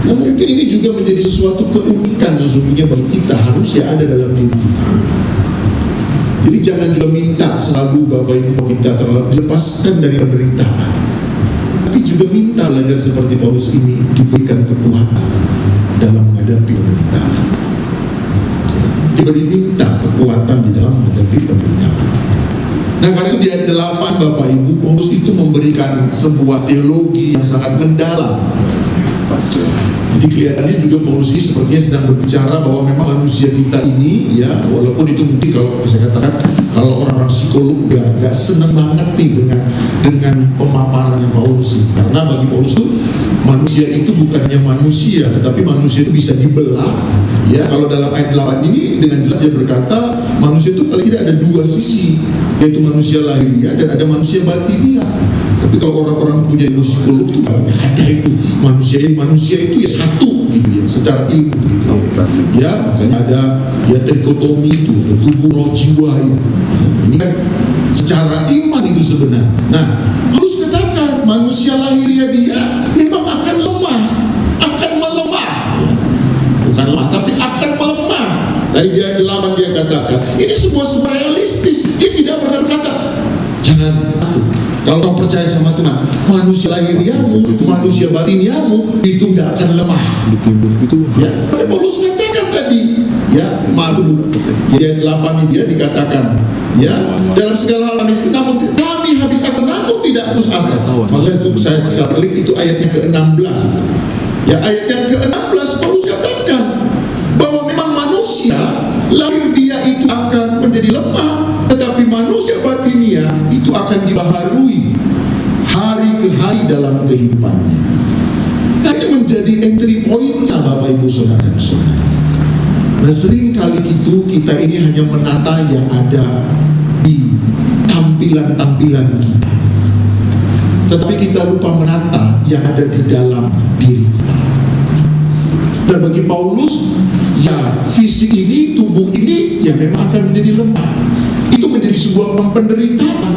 Nah, mungkin ini juga menjadi sesuatu keunikan sesungguhnya bagi kita, harusnya ada dalam diri kita. Jadi jangan juga minta selalu Bapak Ibu kita terlalu dilepaskan dari penderitaan, tapi juga minta belajar seperti Paulus ini diberikan kekuatan dalam menghadapi penderitaan. Diberi minta kekuatan di dalam menghadapi penderitaan. Nah, karena itu di ayat 8 Bapak Ibu, Paulus itu memberikan sebuah teologi yang sangat mendalam. Jadi kelihatannya juga Paulus ini sepertinya sedang berbicara bahwa memang manusia kita ini, ya, walaupun itu mungkin kalau saya katakan kalau orang-orang psikolog gak seneng banget nih dengan pemaparannya Paulus ini. Karena bagi Paulus itu manusia itu bukan hanya manusia, tetapi manusia itu bisa dibelah. Ya, kalau dalam ayat 8 ini dengan jelas dia berkata manusia itu paling tidak ada dua sisi, yaitu manusia lahiriah dan ada manusia batiniah. Tapi kalau orang-orang punya ilmu psikolog itu nggak ada itu manusia itu ya satu gitu ya, secara ilmu gitu. Ya, makanya ada ya trikotomi itu, ada tubuh roh jiwa itu. Ini kan secara iman itu sebenarnya. Nah, harus katakan manusia lahiriah dia memang akan lemah, akan melemah. Bukan lemah, tapi akan melemah. Dari dia 8 dia katakan, ini sebuah realistis. Dia tidak pernah berkata, jangan takut. Kalau kau percaya sama Tuhan, manusia lahiriahmu, manusia batiniahmu itu tidak akan lemah. Ya, Paulus katakan tadi, ya, maaf dulu. Ayat 8 ini dia dikatakan, ya, dalam segala hal kami habis akan namun tidak putus asa. Makanya itu saya pelik itu ayatnya ke-16. Ya, ayat yang ke-16 Paulus katakan bahwa memang manusia lahir dia itu akan menjadi lemah, tetapi manusia batiniah itu akan dibaharui hari ke hari dalam kehidupannya. Nah, ini menjadi entry point-nya Bapak Ibu Saudara dan Saudara. Nah, sering kali itu kita ini hanya menata yang ada di tampilan-tampilan kita, tetapi kita lupa menata yang ada di dalam diri kita. Dan bagi Paulus, ya, fisik ini, tubuh ini, ya memang akan menjadi lemah. Itu menjadi sebuah penderitaan.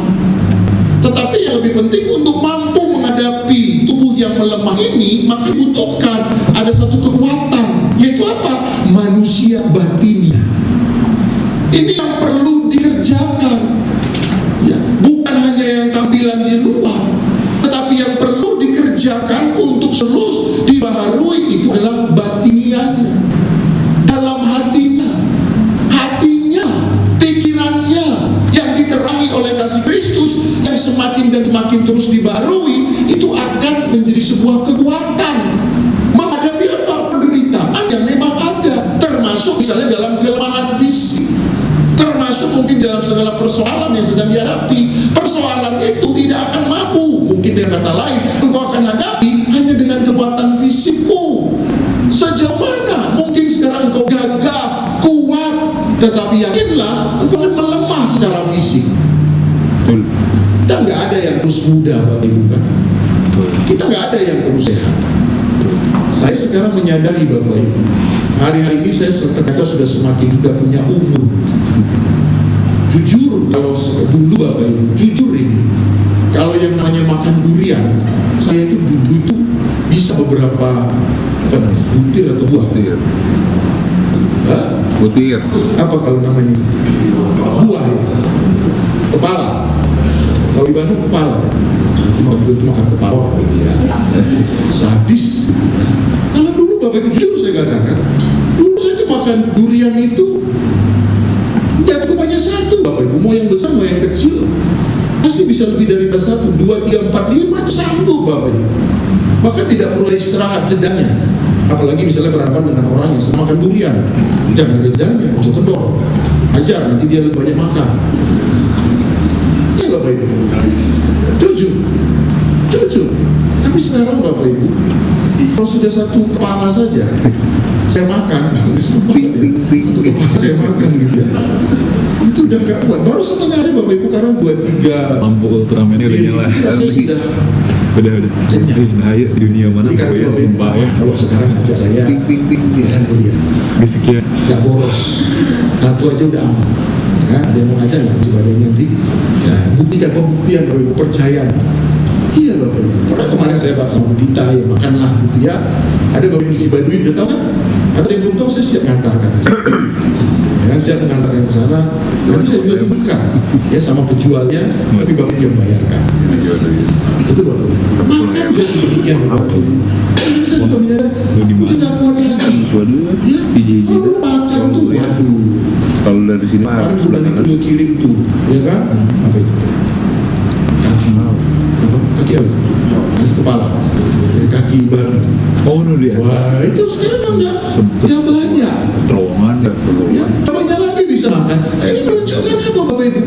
Tetapi yang lebih penting untuk mampu menghadapi tubuh yang melemah ini, maka dibutuhkan ada satu kekuatan, yaitu apa? Manusia batiniah. Ini yang perlu dikerjakan. Ya, bukan hanya yang tampilan di luar, tetapi yang perlu dikerjakan untuk terus dibaharui itu adalah batiniahnya, dalam hatinya, pikirannya yang diterangi oleh kasih Kristus yang semakin dan semakin terus dibaharui, itu akan menjadi sebuah kekuatan menghadapi apa? Penderitaan yang memang ada, termasuk misalnya dalam kelemahan fisik, termasuk mungkin dalam segala persoalan yang sedang dihadapi. Persoalan itu tidak akan mampu, mungkin dengan kata lain, engkau akan hadapi hanya dengan kekuatan fisikmu. Sejauh mana mungkin sekarang engkau gagah, kuat, tetapi yakinlah engkau akan melemah secara fisik. Kita nggak ada yang terus muda, Bapak Ibu, kan? Kita nggak ada yang terus sehat. Saya sekarang menyadari, Bapak Ibu, hari-hari ini saya ternyata sudah semakin juga punya umur. Jujur, kalau dulu Bapak Ibu, jujur ini, kalau yang namanya makan durian, saya itu dulu itu bisa beberapa butir atau buah. Butir. Apa kalau namanya? Buah ya. Kepala. Kalau di Bandung kepala ya. Itu makan kepala orang gitu ya. Sadis gitu ya. Kalau dulu Bapak Ibu, jujur saya katakan, dulu saya itu makan durian itu ya cuma satu Bapak Ibu, mau yang besar mau yang kecil pasti bisa lebih dari 1, 2, 3, 4, 5 sanggup Bapak Ibu. Maka tidak perlu istirahat jedanya. Apalagi misalnya berhadapan dengan orang yang sedang makan durian, jangan ada jedanya, jangan kendor, ajar nanti dia lebih banyak makan. Ya Bapak Ibu, jujur. Tapi sekarang Bapak Ibu, kalau sudah satu kepala saja saya makan, satu kepala saya makan gitu ya, itu udah gak kuat. Baru setengah aja Bapak Ibu, karena 2-3 lampu ultramennya udah nyala. itu rasanya sudah kenyang. Ayo dunia mana Jadi ya, Bapak Ibu, kalau sekarang aja saya makan durian Gesiknya gak boros, satu aja udah aman. Ya, ada yang mau ngajar nggak? Coba ada yang nanti. Ya, buktikan pembuktian Bapak Ibu, percaya. Iya Bapak Ibu, Karena kemarin saya bahas sama Dita, ya makanlah gitu ya. Ada Bapak Ibu Cibaduy, udah tahu kan? Atau yang belum tahu, saya siap mengantarkan. Ya, saya mengantarkan ke sana. Nanti saya juga tunjukkan ya sama penjualnya, tapi Bapak yang bayarkan. Itu Bapak. Makan juga sedemikian Bapak Ibu. Saya juga menyadar, udah nggak kuat lagi. Ya, kalau makan tuh, waduh. Kalau dari sini Kemarin bulan itu dia kirim tuh, ya kan? Apa itu? Kaki apa? Kaki kepala, kaki babi. oh no dia Wah, itu sekarang enggak banyak. terowongan ya Ya, banyak lagi bisa makan. Ini menunjukkan apa Bapak Ibu?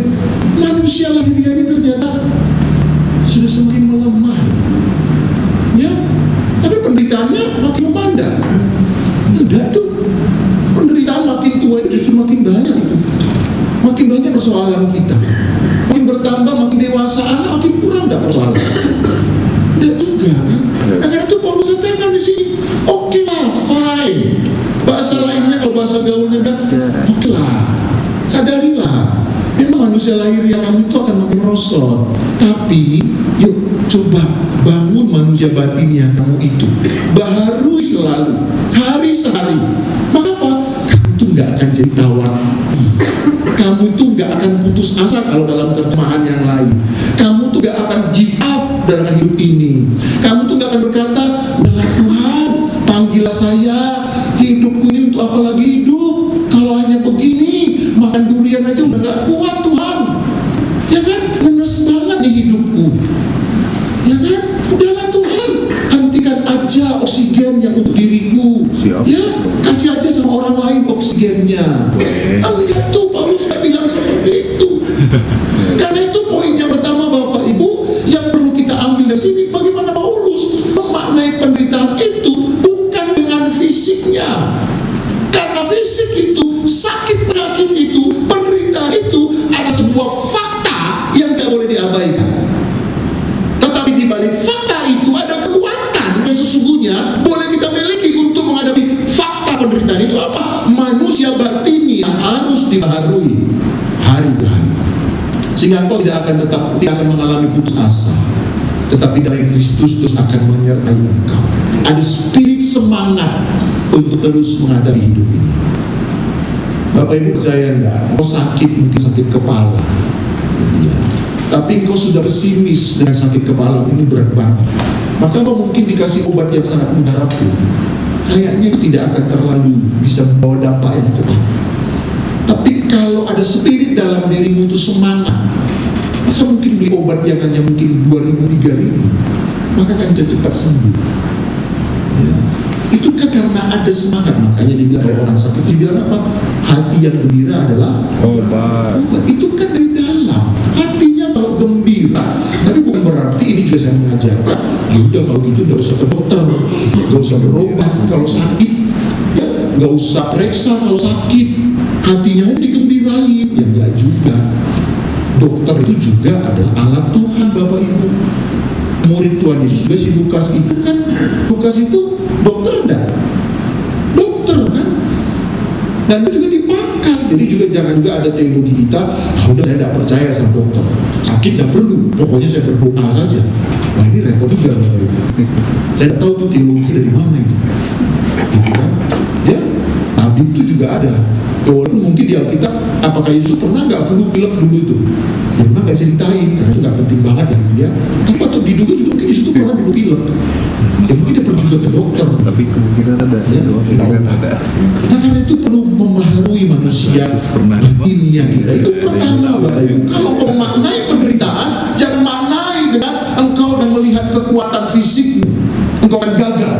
Manusia lahiriahnya ternyata sudah semakin melemah. Ya, tapi penderitaannya makin memandang. Enggak tuh. Penderitaan makin tua justru makin banyak itu. Makin banyak persoalan kita. Makin bertambah, makin dewasa, anak makin kurang enggak persoalan. Enggak juga kan? Nah, karena itu Paulus katakan di sini, oke lah, fine. Bahasa lainnya kalau bahasa gaulnya kan, oke lah, sadarilah. Memang manusia lahiriah kamu itu akan makin merosot. Tapi, yuk coba bangun manusia batinnya kamu itu. Baharui selalu, hari sehari. Maka apa? Kamu itu nggak akan jadi tawar. Kamu itu nggak akan putus asa kalau dalam terjemahan yang lain. Kamu tuh nggak akan give up dalam hidup ini. Kamu tuh nggak akan berkata, udahlah Tuhan, panggillah saya. Hidupku ini untuk apa lagi hidup? Kalau hanya begini, makan durian aja udah nggak kuat Tuhan. Ya kan? Ngenes banget nih hidupku. Ya kan? Udahlah Tuhan, hentikan aja oksigen yang untuk diriku. Siap. Ya, kasih aja sama orang lain oksigennya. Enggak tuh, Paulus nggak bilang seperti itu. Karena itu poin yang pertama Bapak Ibu yang perlu kita ambil dari sini. Bagaimana Paulus memaknai penderitaan itu bukan dengan fisiknya. Karena fisik itu, sakit penyakit itu, penderitaan itu ada sebuah fakta yang tidak boleh diabaikan. Tetapi di balik fakta itu ada kekuatan yang sesungguhnya boleh kita miliki untuk menghadapi fakta penderitaan itu apa? Manusia batin yang harus dibaharui hari ke hari. Sehingga engkau tidak akan mengalami putus asa. Tetapi dari Kristus terus akan menyertai engkau. Ada spirit semangat untuk terus menghadapi hidup ini. Bapak Ibu percaya enggak? Engkau sakit, mungkin sakit kepala. Ya. Tapi engkau sudah pesimis dengan sakit kepala ini berat banget. Maka engkau mungkin dikasih obat yang sangat mudah pun. Kayaknya itu tidak akan terlalu bisa membawa dampak yang cepat. Tapi kalau ada spirit dalam dirimu itu semangat, maka mungkin beli obat yang hanya mungkin 2.000-3.000, maka akan bisa cepat sembuh. Ya. Itu kan karena ada semangat. Makanya dibilang kalau orang sakit dibilang apa? Hati yang gembira adalah obat. Itu kan dari dalam. Hatinya kalau gembira. Tapi bukan berarti ini juga saya mengajarkan. Ya udah kalau gitu nggak usah ke dokter, nggak usah berobat kalau sakit, ya nggak usah periksa kalau sakit. Hatinya digembirain. Ya nggak juga. Dokter itu juga adalah alat Tuhan Bapak Ibu. Murid Tuhan Yesus juga si Lukas itu kan, Lukas itu dokter enggak? Dokter kan? Dan itu juga dipakai. Jadi juga jangan juga ada teologi kita, udah saya tidak percaya sama dokter. Sakit tidak perlu, pokoknya saya berdoa saja. Wah ini repot juga Bapak Ibu. Saya tidak tahu tuh teologi dari mana itu. Gitu kan? Ya, tabib itu juga ada. Ya, walaupun mungkin di Alkitab, apakah Yesus pernah nggak flu pilek dulu itu? Ya memang nggak ceritain, karena itu nggak penting banget gitu ya. Tapi patut diduga juga mungkin Yesus itu pernah dulu pilek. Ya mungkin dia pergi juga ke dokter. Tapi kemungkinan ada. Ya, Kemungkinan ada. Nah karena itu perlu membaharui manusia batinnya kita. Itu pertama Bapak Ibu. Kalau kau memaknai penderitaan, jangan maknai dengan engkau dan melihat kekuatan fisikmu. Engkau akan gagal.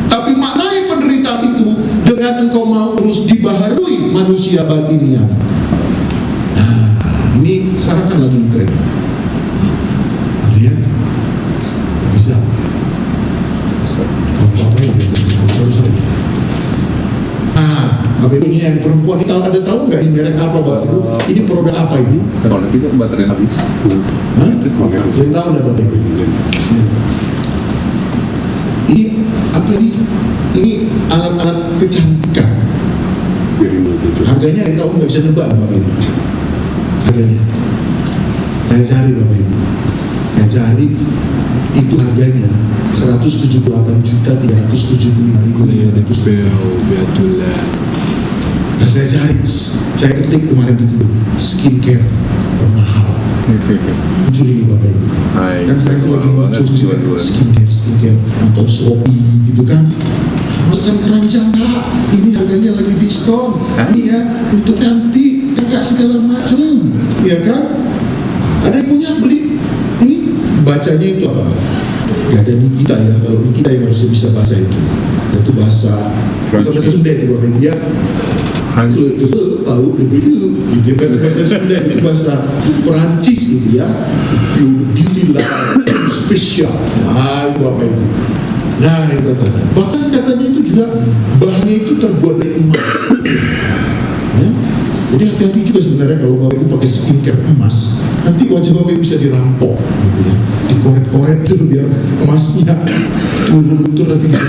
Tapi maknai penderitaan itu dengan engkau mau terus dibaharui manusia batinnya. Nah ini sekarang kan lagi tren. Lihat, nggak bisa. Bapak Ibu ini yang perempuan ini ada tahu nggak ini merek apa Bapak Ibu? Ini produk apa ini? Kalau nanti kan baterai habis. Hah? Yang tahu nggak Bapak Ibu? Ini apa ini? Ini alat-alat kecantikan. Harganya yang tahu nggak bisa nebak Bapak Ibu. Harganya. Saya cari Bapak Ibu. Saya cari itu itu harganya 178.375.500. Dan saya cari, saya ketik kemarin itu skincare termahal. Muncul ini Bapak Ibu. Kan saya itu lagi muncul skincare untuk Shopee gitu kan. Macam keranjang Kak, ini harganya lagi diskon. Ini ya untuk cantik, kakak segala macam, ya kan? Ada yang punya beli. Ini bacanya itu apa? Gak ada Nikita ya. Kalau Nikita yang harus bisa bahasa itu. Itu bahasa Sunda itu Bapak Ibu ya. Itu tahu begitu, itu kan bahasa Sunda, itu bahasa Perancis gitu ya. Beauty lah, spesial. Bapak Ibu. Nah itu katanya. Bahkan katanya itu juga bahannya itu terbuat dari emas. Ya? Jadi hati-hati juga sebenarnya kalau Bapak Ibu pakai skincare emas, nanti wajah Bapak Ibu bisa dirampok gitu ya. Dikoret-koret dulu biar emasnya luntur nanti bisa.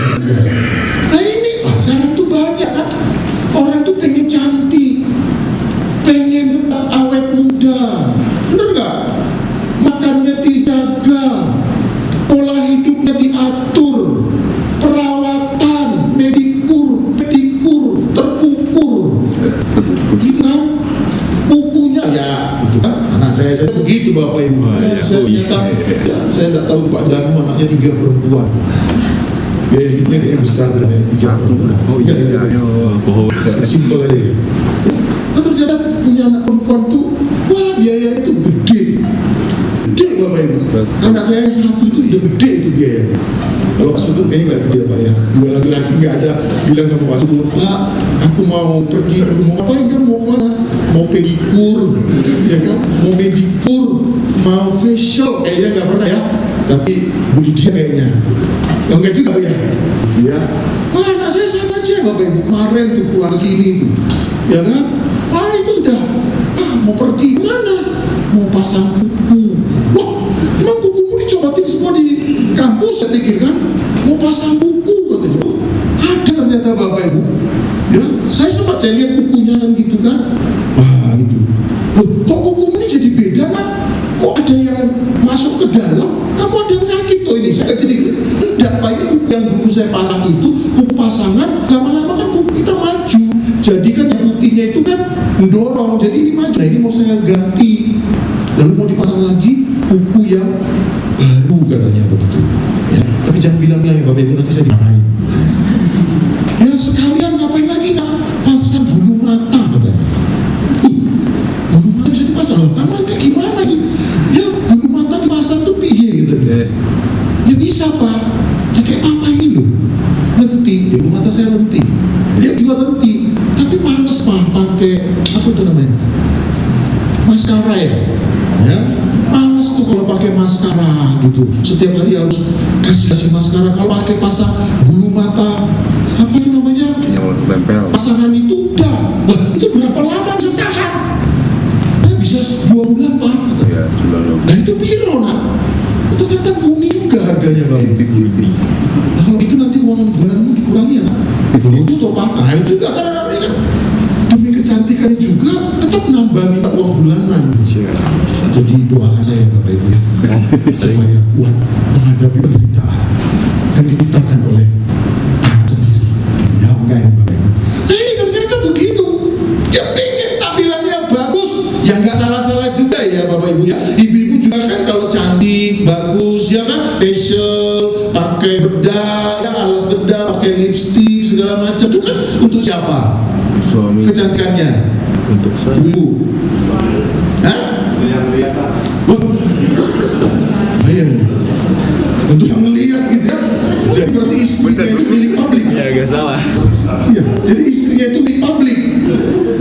Nah ini sekarang tuh banyak kan. Orang tuh pengen cantik, pengen tetap awet muda, bener gak? Makannya dijaga, pola hidupnya diatur, perawatan, pedikur, terkukur, gitu kan? Kukunya ya, gitu kan? Anak saya begitu Bapak Ibu. Saya tidak tahu Pak Danu anaknya 3 perempuan. Biaya hidupnya dia besar dengan 3 perempuan. Simpel aja ya. Nah, ternyata punya anak perempuan tuh, wah biaya itu gede Bapak Ibu. Anak saya yang 1 itu udah gede itu biayanya. Kalau Pak Sudur kayaknya nggak gede Pak ya. 2 laki-laki nggak ada bilang sama Pak Sudur, Pak aku mau pergi, aku mau ngapain kan, mau kemana? Mau pedikur, ya kan? Mau medikur, mau facial, kayaknya nggak pernah ya. Tapi Bu Lydia kayaknya enggak juga ya. Ya. Wah anak saya aja Bapak Ibu. Kemarin tuh pulang sini tuh, ya kan? Itu sudah mau pergi mana? Mau pasang kuku. Wah, emang kukumu dicobatin semua di kampus? Saya pikir kan mau pasang kuku katanya. Ada ternyata Bapak Ibu. Ya, saya sempat saya lihat kukunya kan gitu kan. Wah gitu. Loh, kok kukumu ini jadi beda kan? Kok ada yang masuk ke dalam? Kamu ada penyakit tuh ini. Saya jadi enggak Pak, ini kuku yang dulu saya pasang itu kuku pasangan, lama-lama kan kuku kita maju. Jadi kan yang putihnya itu kan mendorong, jadi ini maju. Nah ini mau saya ganti, lalu mau dipasang lagi kuku yang baru katanya begitu. Ya, tapi jangan bilang-bilang ya Bapak Ibu, nanti saya dimarahin. Ya sekalian ngapain lagi nak? Pasang bulu mata katanya. Bulu mata bisa dipasang loh. Kamu nanti gimana nih? Ya bulu mata dipasang tuh piye gitu. Ya bisa Pak. Ya kayak apa ini loh? Lentik, ya bulu mata saya lentik. Dia juga lentik. Tapi males Pak pakai apa itu namanya? Maskara ya. Ya. Males tuh kalau pakai maskara gitu. Setiap hari harus kasih maskara. Kalau pakai pasang bulu mata apa itu namanya? Pasangan itu udah. Wah, itu berapa lama bisa tahan? Bisa 2 bulan Pak. Ya, sudah lama. Nah itu piro nak? Itu kata bumi juga harganya Bang. Nah kalau itu nanti uang bulanmu dikurangi ya nak? Itu toh Pak. Nah itu juga karena kan demi kecantikan juga tetap nambah minta uang bulanan. Jadi doakan saya Bapak Ibu ya, supaya kuat menghadapi penderitaan yang diciptakan oleh anak sendiri. Ya enggak ya Bapak Ibu. Nah ini ternyata begitu. Ya pengen tampilannya bagus, ya enggak salah-salah juga ya Bapak Ibu ya. Ibu-ibu juga kan kalau cantik, bagus ya kan, facial, pakai bedak, ya alas bedak, pakai lipstick segala macam itu kan untuk siapa? Suami. Kecantikannya Untuk saya. ibu. Hah? Bayar untuk yang melihat gitu ya. Jadi berarti istrinya itu milik publik. Ya agak salah. Iya, jadi istrinya itu milik publik.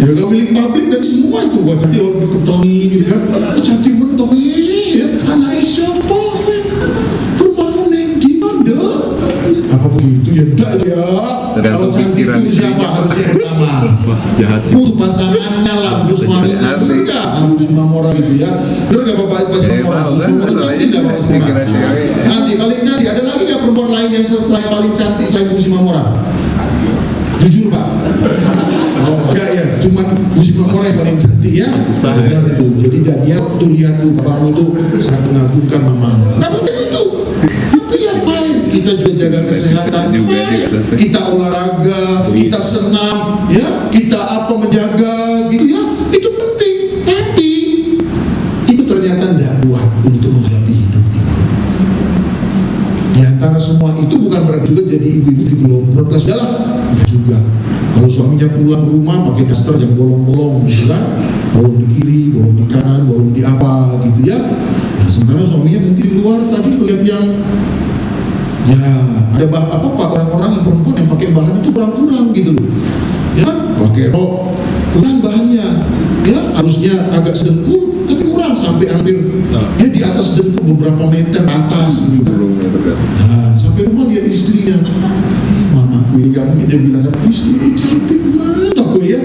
Ya kalau milik publik dan semua itu wah cantik orang diketongi gitu kan. Cantik mentok ya. Anak siapa? Rumahmu neng di mana? Apa begitu ya? Enggak ya. Kalau cantik itu siapa harusnya yang pertama? Wah, jahat sih. Untuk pasangannya lah, untuk suaminya, bener gak? Harus Simamora gitu ya. Bener gak Bapak Simamora? Simamora cantik gak Bapak Simamora? Cantik, paling cantik. Ada lagi gak perempuan lain yang paling cantik selain Bu Simamora? Jujur Pak? Oh enggak ya, cuma Bu Simamora yang paling cantik ya? Benar itu. Jadi Daniel tuh lihat tuh, bapakmu tuh sangat mengagumkan mama. Tapi begitu. kita juga jaga kesehatan, kita olahraga, kita senam, ya, kita menjaga, gitu ya, itu penting. Tapi itu ternyata tidak kuat untuk menghadapi hidup ini. Di antara semua itu bukan berarti juga jadi ibu-ibu di gelombrot lah, sudahlah, enggak juga. Kalau suaminya pulang ke rumah pakai daster yang bolong-bolong, gitu kan, bolong di kiri, bolong di kanan, bolong di apa, gitu ya. Nah, sementara suaminya mungkin di luar tadi melihat yang, ya ada pak orang-orang yang perempuan yang pakai bahan itu kurang-kurang gitu loh, ya kan, pakai rok kurang bahannya, ya harusnya agak sedengkul tapi kurang sampai hampir ya di atas dengkul beberapa meter atas gitu kan. Nah, sampai rumah lihat istrinya, mamaku ini gak mungkin, dia bilang, istri cantik banget aku ya,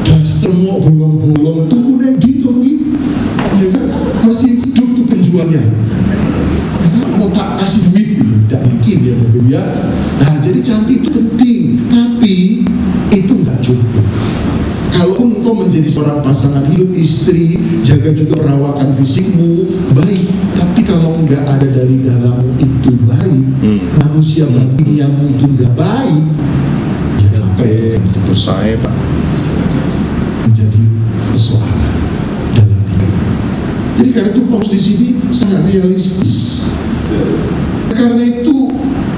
daster mau bolong-bolong tuh udah gitu, ya kan, masih hidup tuh penjualnya, ya kan? Mau tak kasih duit gitu, tidak mungkin ya mobil ya. Nah, jadi cantik itu penting, tapi itu nggak cukup. Kalaupun engkau menjadi seorang pasangan hidup, istri, jaga juga perawakan fisikmu baik, tapi kalau nggak ada dari dalammu itu baik, manusia batiniamu itu nggak baik, ya maka itu akan bersaing, menjadi persoalan dalam hidup. Jadi karena itu Paulus di sini sangat realistis. Karena itu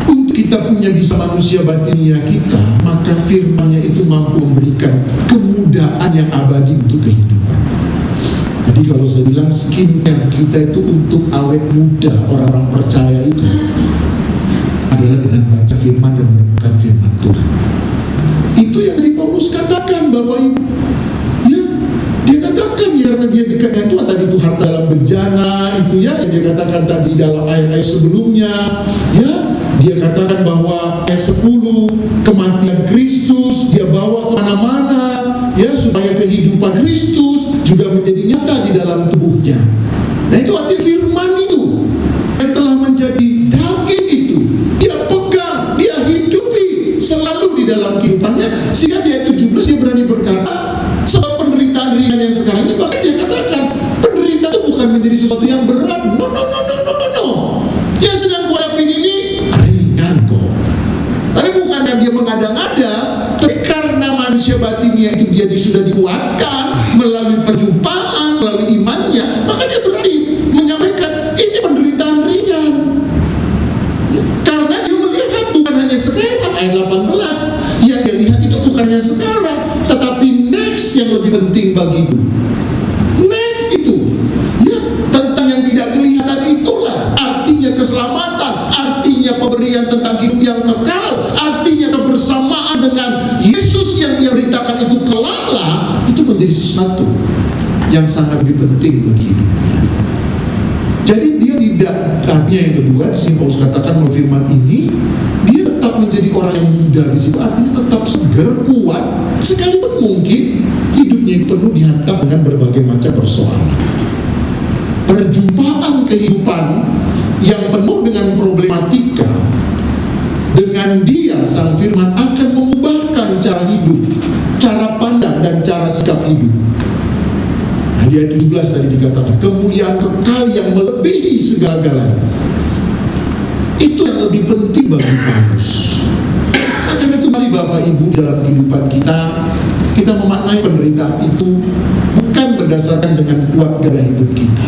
untuk kita punya bisa manusia batinia kita, maka firman-Nya itu mampu memberikan kemudahan yang abadi untuk kehidupan. Jadi kalau saya bilang skincare kita itu untuk awet muda, orang-orang percaya itu adalah dengan baca firman dan merenungkan firman Tuhan. Itu yang dari Paulus katakan, Bapak Ibu. Ya, dia katakan ya, karena dia dekat dengan Tuhan, tadi itu harta dalam bejana, itu ya, yang dia katakan tadi dalam ayat-ayat sebelumnya, ya. Dia katakan bahwa ayat 10, kematian Kristus dia bawa kemana-mana, ya, supaya kehidupan Kristus juga menjadi nyata di dalam tubuhnya. Nah, itu arti firman itu yang telah menjadi daging itu, dia pegang, dia hidupi selalu di dalam kehidupannya, sehingga dia 17 dia berani berkata, sebab penderitaan ringan yang sekarang ini, bahkan dia katakan penderitaan itu bukan menjadi sesuatu yang berat, no. Yang sedang kuhadapi ini ringan kok. Tapi bukan dia mengada-ngada, tapi karena manusia batinnya itu dia sudah dikuatkan melalui perjumpaan, melalui imannya, maka dia berani menyampaikan ini penderitaan ringan. Karena dia melihat bukan hanya sekarang, ayat 18, yang dia lihat itu bukan hanya sekarang, tetapi next yang lebih penting bagiku. Next itu, ya, tentang yang tidak kelihatan itulah artinya keselamatan, artinya pemberian tentang hidup yang kekal, artinya kebersamaan dengan Yesus yang dia beritakan itu kelaklah, itu menjadi sesuatu yang sangat lebih penting bagi hidupnya. Jadi dia tidak, artinya yang kedua di sini Paulus katakan melalui firman ini, dia tetap menjadi orang yang muda di situ, artinya tetap segar, kuat, sekalipun mungkin hidupnya penuh dihantam dengan berbagai macam persoalan. Perjumpaan kehidupan yang penuh dengan problematika, dengan dia sang firman akan mengubahkan cara hidup, cara pandang dan cara sikap hidup. Nah, di ayat 17 tadi dikatakan kemuliaan kekal yang melebihi segala-galanya. Itu yang lebih penting bagi Paulus. Nah, karena itu mari Bapak Ibu dalam kehidupan kita memaknai penderitaan itu bukan berdasarkan dengan kuat gaya hidup kita,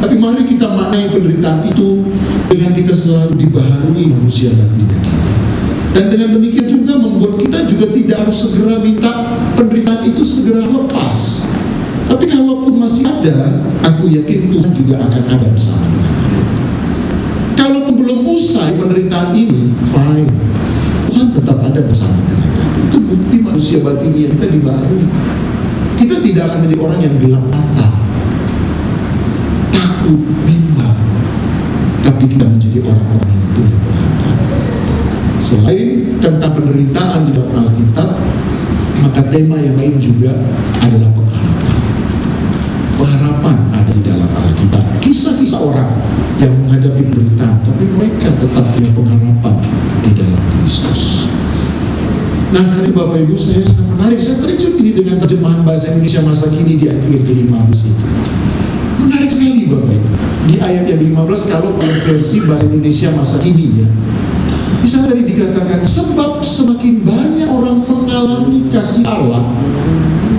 tapi mari kita maknai penderitaan itu dengan kita selalu dibaharui manusia batinnya kita. Dan dengan demikian juga membuat kita juga tidak harus segera minta penderitaan itu segera lepas. Tapi kalaupun masih ada, aku yakin Tuhan juga akan ada bersama dengan aku. Kalaupun belum usai penderitaan ini, fine, Tuhan tetap ada bersama dengan aku. Itu bukti manusia batinnya kita dibaharui. Kita tidak akan menjadi orang yang gelap mata, takut, bimbang, tapi kita menjadi orang-orang yang punya pengharapan. Selain tentang penderitaan di dalam Alkitab, maka tema yang lain juga adalah pengharapan. Pengharapan ada di dalam Alkitab. Kisah-kisah orang yang menghadapi penderitaan, tapi mereka tetap punya pengharapan di dalam Kristus. Nah, hari Bapak Ibu, saya sangat menarik. Saya terjun ini dengan terjemahan bahasa Indonesia masa kini di ayat ke-15 itu. Menarik sekali Bapak Ibu. Di ayat yang 15 kalau versi bahasa Indonesia masa kini ya, Di sana tadi dikatakan, sebab semakin banyak orang mengalami kasih Allah,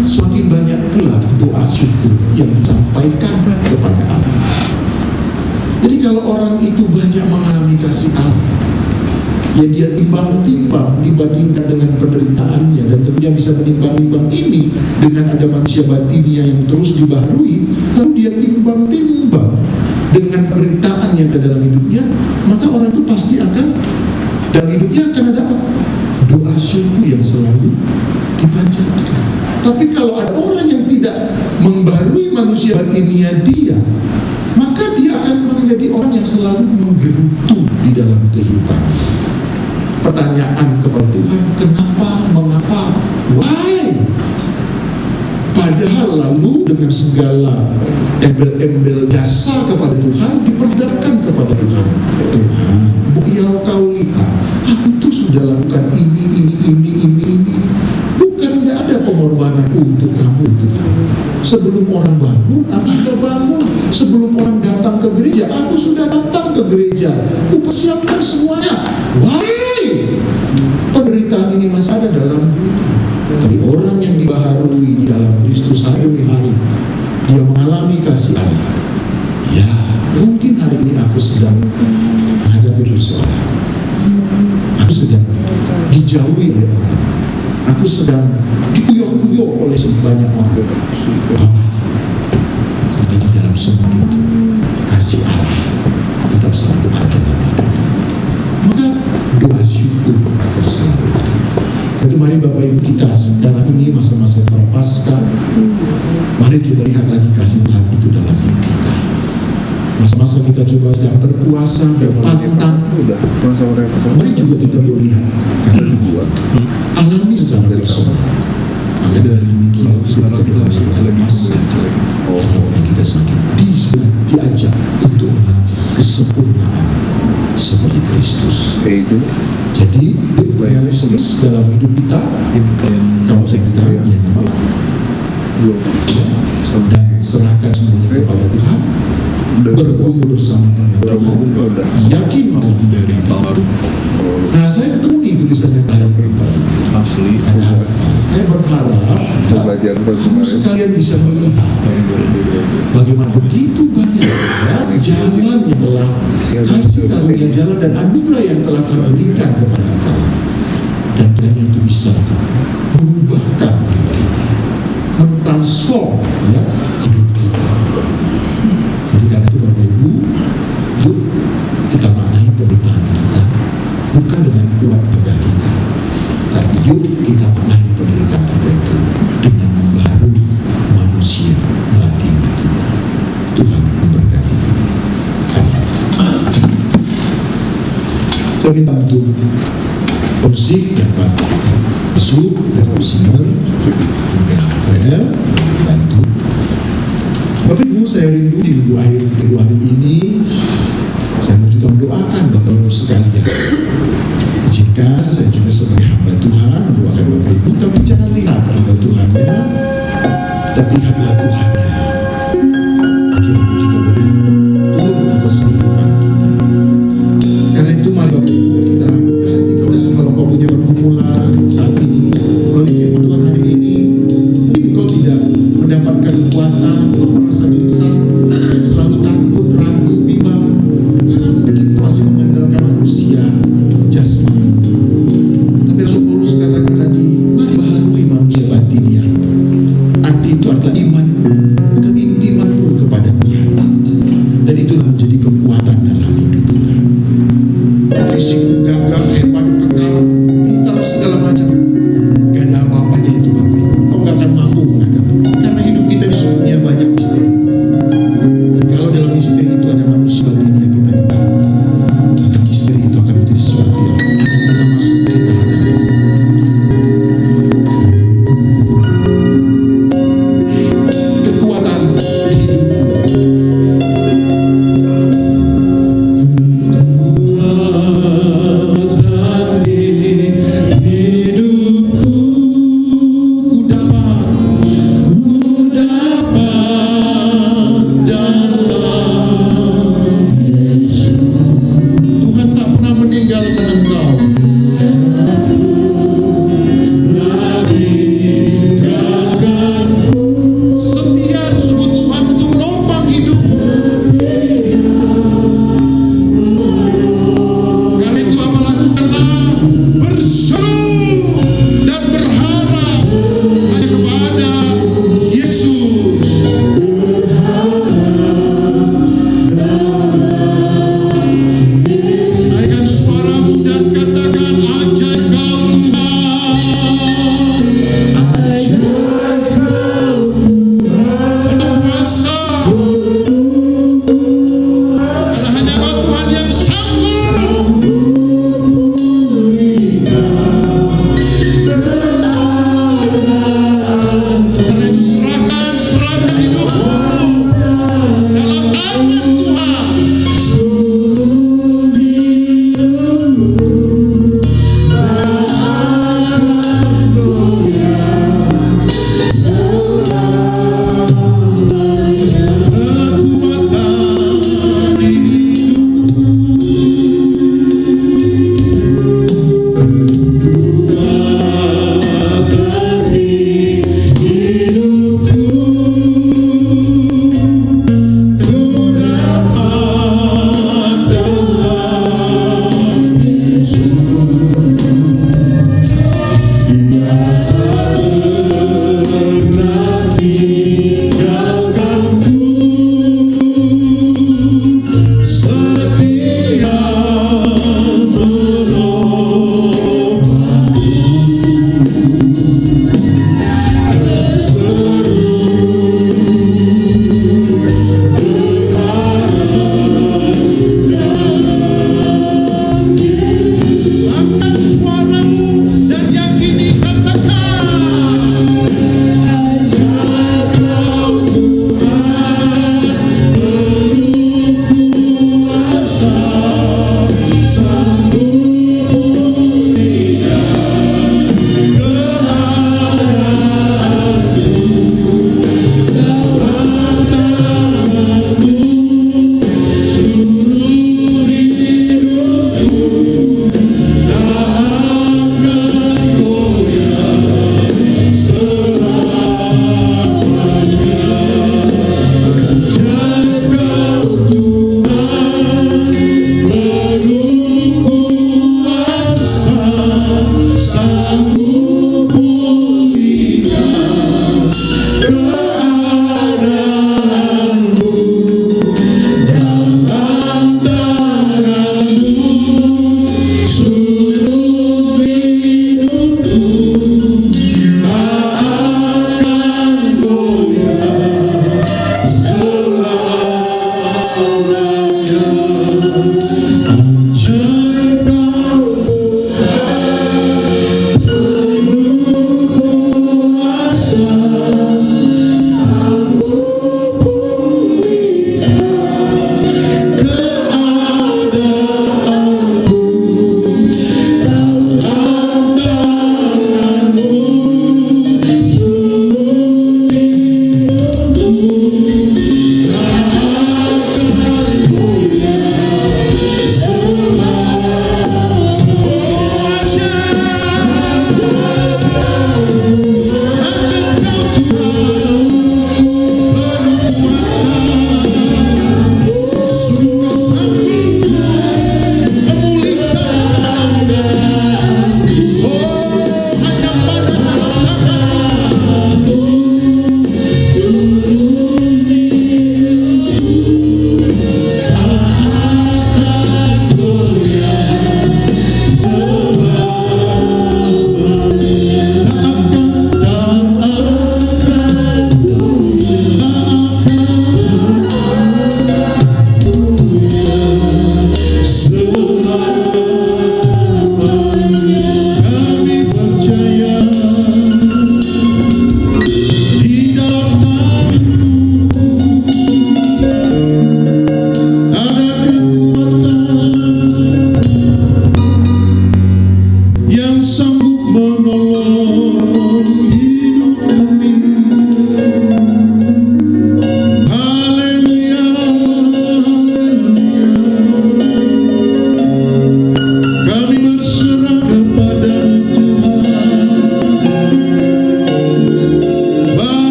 semakin banyak pula doa syukur yang disampaikan kepada Allah. Jadi kalau orang itu banyak mengalami kasih Allah, ya dia timbang-timbang dibandingkan dengan penderitaannya, dan tentunya bisa menimbang-timbang ini dengan ada manusia batinnya yang terus dibaharui, lalu dia timbang-timbang dengan penderitaan yang ke dalam hidupnya, maka orang itu pasti akan dalam hidupnya akan ada apa? Doa syukur yang selalu dipanjatkan. Tapi kalau ada orang yang tidak membaharui manusia batinnya dia, maka dia akan menjadi orang yang selalu menggerutu di dalam kehidupan. Pertanyaan kepada Tuhan, kenapa, mengapa, why? Padahal lalu dengan segala embel-embel jasa kepada Tuhan diperhadapkan kepada Tuhan. Tuhan, ya kau lihat, aku tuh sudah lakukan ini. Bukan nggak ada pengorbanan untuk kamu Tuhan. Sebelum orang bangun, aku sudah bangun. Sebelum orang datang ke gereja, aku sudah datang ke gereja. Kupersiapkan semuanya. Why? Penderitaan ini masih ada dalam diri. Tapi orang yang dibaharui di dalam Kristus hari demi hari, dia mengalami kasih Allah. Ya, mungkin hari ini aku sedang menghadapi persoalan. Aku sedang dijauhi oleh orang. Aku sedang dikuyok-kuyok oleh sebanyak orang. Tapi di dalam semua itu, kasih Allah tetap selalu ada dalam hidup. Maka doa syukur akan selalu ada. Jadi mari Bapak Ibu kita sekarang ini masa-masa prapaskah, mari coba lihat lagi kasih Tuhan itu dalam hidup kita. Masa-masa kita coba sedang berpuasa, berpantang, mari juga kita melihat karena Tuhan alami secara personal. Maka dari demikian ketika kita melihat masa harapan kita sakit, diajak untuk mengalami kesempurnaan seperti Kristus. Jadi realistis dalam hidup kita, kalau kita dan serahkan semuanya kepada Tuhan, berkumpul bersama dengan Tuhan, yakin bahwa tidak ada yang baru. Nah, saya ketemu nih tulisannya asli, ada harapan. Saya berharap kamu sekalian bisa melihat bagaimana begitu banyak jalan yang telah kasih karunia jalan dan anugerah yang telah Tuhan berikan kepada kau, dan hanya itu bisa mengubahkan hidup kita, mentransform hidup kita. Jadi karena itu Bapak Ibu, yuk kita maknai penderitaan kita bukan dengan kuat tegar kita, tapi yuk kita maknai penderitaan kita itu dengan membaharui manusia batin kita. Tuhan memberkati kita. Amin. Saya minta untuk musik dapat masuk dan singer juga PL bantu. Bapak Ibu, saya rindu di minggu akhir kedua hari ini saya mau juga mendoakan Bapak Ibu sekalian. Izinkan saya juga sebagai hamba Tuhan mendoakan Bapak Ibu, tapi jangan lihat hamba Tuhannya, tapi lihatlah Tuhannya. Bagaimana juga betul atas kehidupan kita. Karena itu mari Bapak Ibu kita buka hati kita, kalau kau punya pergumulan saat ini, kalau ingin Tuhan hari ini, mungkin kau tidak mendapatkan kekuatan, kau merasa gelisah, selalu takut, ragu, bimbang, karena mungkin masih mengandalkan manusia jasmani. Tapi Rasul Paulus katakan tadi, mari baharui manusia batinnya. Arti itu adalah iman, keintimanmu kepada Tuhan, dan itu menjadi kekuatan dalam hidup kita. Fisikku gagah, hebat, kekar, pintar, segala macam, gak ada apa-apanya itu Bapak Ibu. Kau gak akan mampu menghadapi, karena hidup kita disebutnya banyak misteri. Dan kalau dalam misteri itu ada manusia batinnya kita dibangun, maka misteri itu akan menjadi sesuatu yang akan kita masuk, kita hadapi. Kekuatan di hidupku. Kuat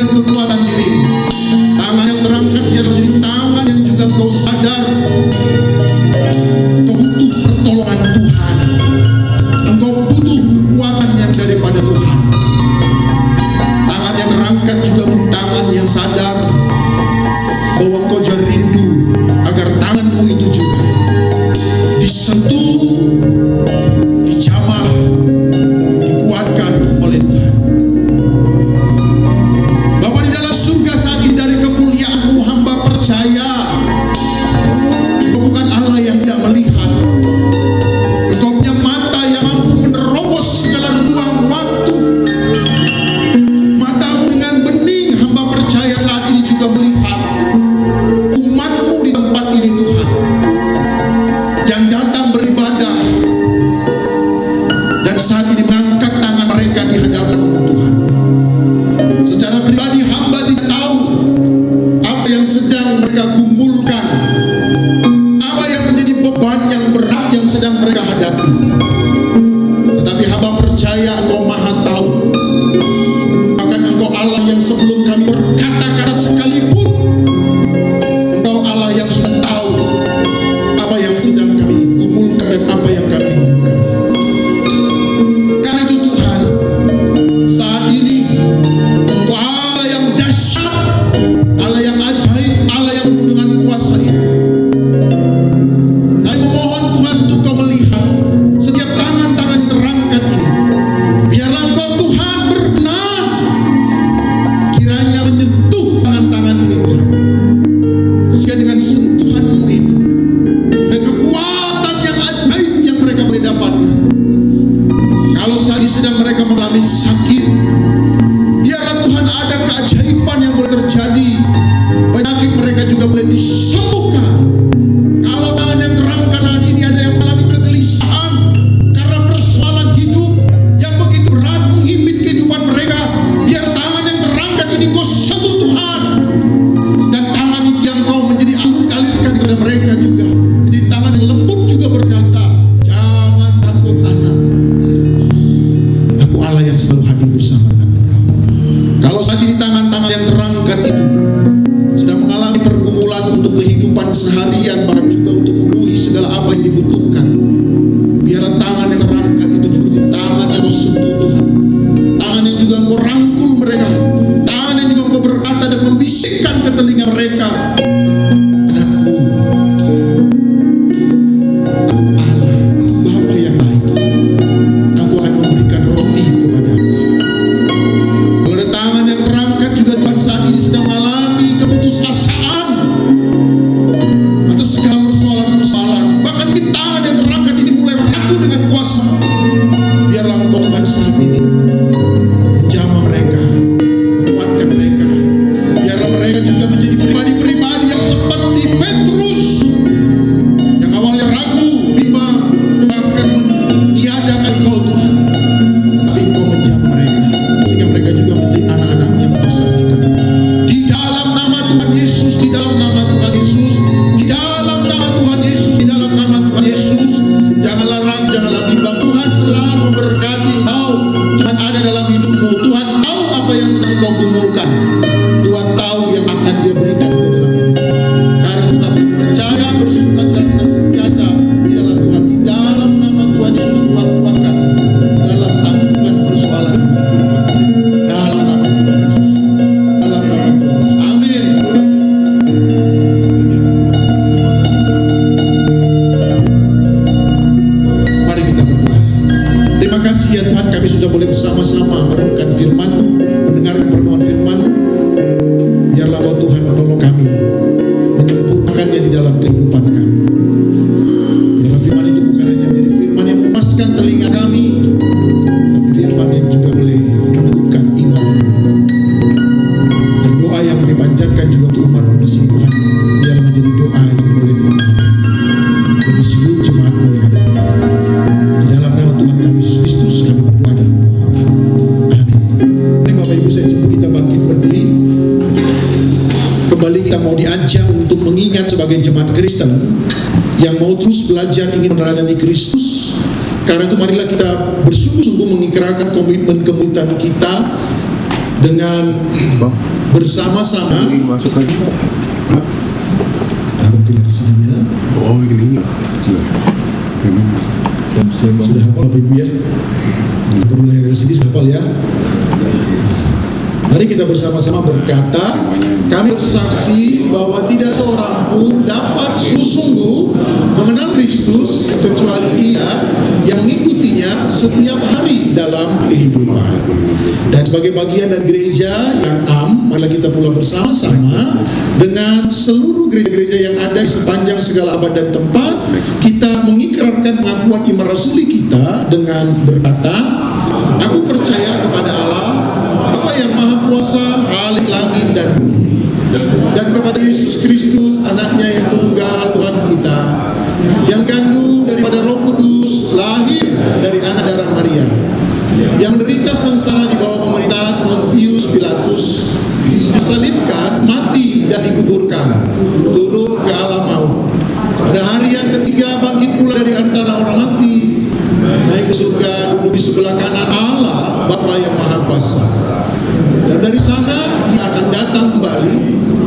dengan kekuatan dirimu. Tangan yang terangkat biarlah menjadi tangan yang juga kau sadar kau butuh pertolongan Tuhan, engkau butuh kekuatan yang daripada Tuhan. Tangan yang terangkat juga menjadi tangan yang sadar bahwa kau juga rindu agar tanganmu itu juga disentuh, dijamah, dikuatkan oleh Tuhan. Bapa di dalam surga, saat ini dari kemuliaan-Mu hamba percaya Engkau bukan Allah yang tidak melihat. Engkau punya mata yang mampu menerobos segala ruang waktu. Matamu dengan bening hamba percaya saat ini juga melihat umat-Mu di tempat ini Tuhan, yang datang beribadah dan saat ini mengangkat tangan mereka di hadapan-Mu Tuhan. Secara pribadi hamba tidak tahu apa yang sedang mereka kumpulkan, apa yang menjadi beban yang berat yang sedang mereka hadapi. Tetapi hamba percaya Engkau Maha tahu. Bahkan Engkau Allah yang sebelum kami berkata-kata sekalipun, Engkau Allah yang sudah tahu apa yang sedang kami kumpulkan dan apa yang kami lakukan. Karena itu Tuhan, saat ini Engkau Allah yang dahsyat, Allah yang ajaib, Allah yang penuh dengan kuasa itu. Kami memohon Tuhan untuk Kau melihat setiap tangan-tangan terangkat ini. Biarlah Engkau Tuhan berkenan kiranya menyentuh tangan-tangan ini Tuhan. Sehingga dengan sentuhan-Mu itu dan kekuatan yang ajaib yang mereka boleh dapatkan. Kalau saat ini sedang mereka mengalami sakit, biarlah Tuhan ada keajaiban yang boleh terjadi. Penyakit mereka juga boleh disembuhkan. Kalau tangan yang terangkat saat ini ada yang mengalami kegelisahan karena persoalan hidup yang begitu berat menghimpit kehidupan mereka, biar tangan yang terangkat ini Kau sentuh Tuhan, dan tangan itu yang Kau menjadi alirkan kepada mereka juga menjadi tangan yang lembut juga berkata, jangan takut anak, Aku Allah yang selalu hadir bersama dengan engkau. Kalau saat ini tangan-tangan yang terangkat itu sedang mengalami pergumulan untuk kehidupan seharian, bahkan juga untuk memenuhi segala apa yang dibutuhkan, biar tangan yang terangkat itu juga menjadi tangan yang Kau sentuh Tuhan, tangan yang juga Kau rangkul mereka, tangan yang juga Kau berkata dan membisikkan ke telinga mereka, anakku, Aku Allah, Bapa yang baik, Aku akan memberikan roti kepadamu. Kalau ada tangan yang terangkat juga Tuhan saat ini sedang mengalami keputusasaan atas segala persoalan-persoalan, bahkan di tangan yang terangkat ini mulai ragu dengan kuasa, biarlah Engkau Tuhan saat ini menjamah mereka, menguatkan mereka. Biarlah mereka juga menjadi pribadi-pribadi yang seperti Petrus, yang awalnya ragu, bimbang, bahkan meniadakan Kau Tuhan, tapi Engkau menjamah mereka sehingga mereka juga menjadi anak-anak yang bersaksikan. Di dalam nama Tuhan Yesus, di dalam nama Tuhan Yesus, di dalam nama Tuhan Yesus, di dalam nama Tuhan Yesus, jangan larang, janganlah bimbang. Tuhan selalu memberkati Kau. Tuhan ada dalam hidupmu. Tuhan tahu apa yang sedang Kau kumpulkan. Tuhan tahu yang akan Dia berikan ke dalam hidupmu. Karena tetapi percaya, bersuka cita dan sentiasa di dalam Tuhan. Di dalam nama Tuhan Yesus, Tuhan kuatkan dalam tanggungan persoalan. Dalam nama Tuhan Yesus. Dalam nama Tuhan Yesus. Amin. Mari kita berdoa. Terima kasih ya Tuhan, kami sudah boleh bersama-sama merenungkan firman-Mu, mendengarkan permohonan firman-Mu. Biarlah Kau Tuhan menolong kami, menyempurnakannya di dalam kehidupan kami. Biarlah firman itu bukan hanya menjadi firman yang memuaskan telinga kami, tapi firman yang juga boleh meneguhkan iman kami. Dan doa yang kami panjatkan juga untuk umat-Mu di sini Tuhan, biarlah menjadi doa yang boleh membangun bagi seluruh jemaat-Mu yang ada di sini. Di dalam nama Tuhan kami Yesus Kristus kami berdoa dan memohon. Amin. Mari Bapak Ibu saya sebelum kita bangkit berdiri, kembali kita mau diajak untuk mengingat sebagai jemaat Kristen yang mau terus belajar ingin meneladani Kristus. Karena itu marilah kita bersungguh-sungguh mengikrarkan komitmen kita dengan bersama-sama Masuk lagi. taruh di sini ya. Oh, ini. Sudah hafal Bapak Ibu ya? Turun dari sini sudah hafal ya? Mari kita bersama-sama berkata, kami bersaksi bahwa tidak seorang pun dapat sungguh mengenal Kristus kecuali ia yang mengikutinya setiap hari dalam kehidupan. Dan sebagai bagian dari gereja yang marilah kita pula bersama-sama dengan seluruh gereja-gereja yang ada di sepanjang segala abad dan tempat, kita mengikrarkan pengakuan iman rasuli kita dengan berkata, aku percaya kepada Allah, Bapa yang Maha Kuasa, Khalik langit dan bumi, dan kepada Yesus Kristus, anaknya yang tunggal Tuhan kita, yang kandung daripada Roh Kudus, lahir dari anak darah Maria, yang menderita sengsara di bawah pemerintahan Pontius Pilatus, disalibkan, mati dan dikuburkan, turun ke alam maut. Pada hari yang ketiga bangkit pula dari antara orang mati, naik ke surga, duduk di sebelah kanan Allah, Bapa yang Maha Kuasa. Dan dari sana ia akan datang kembali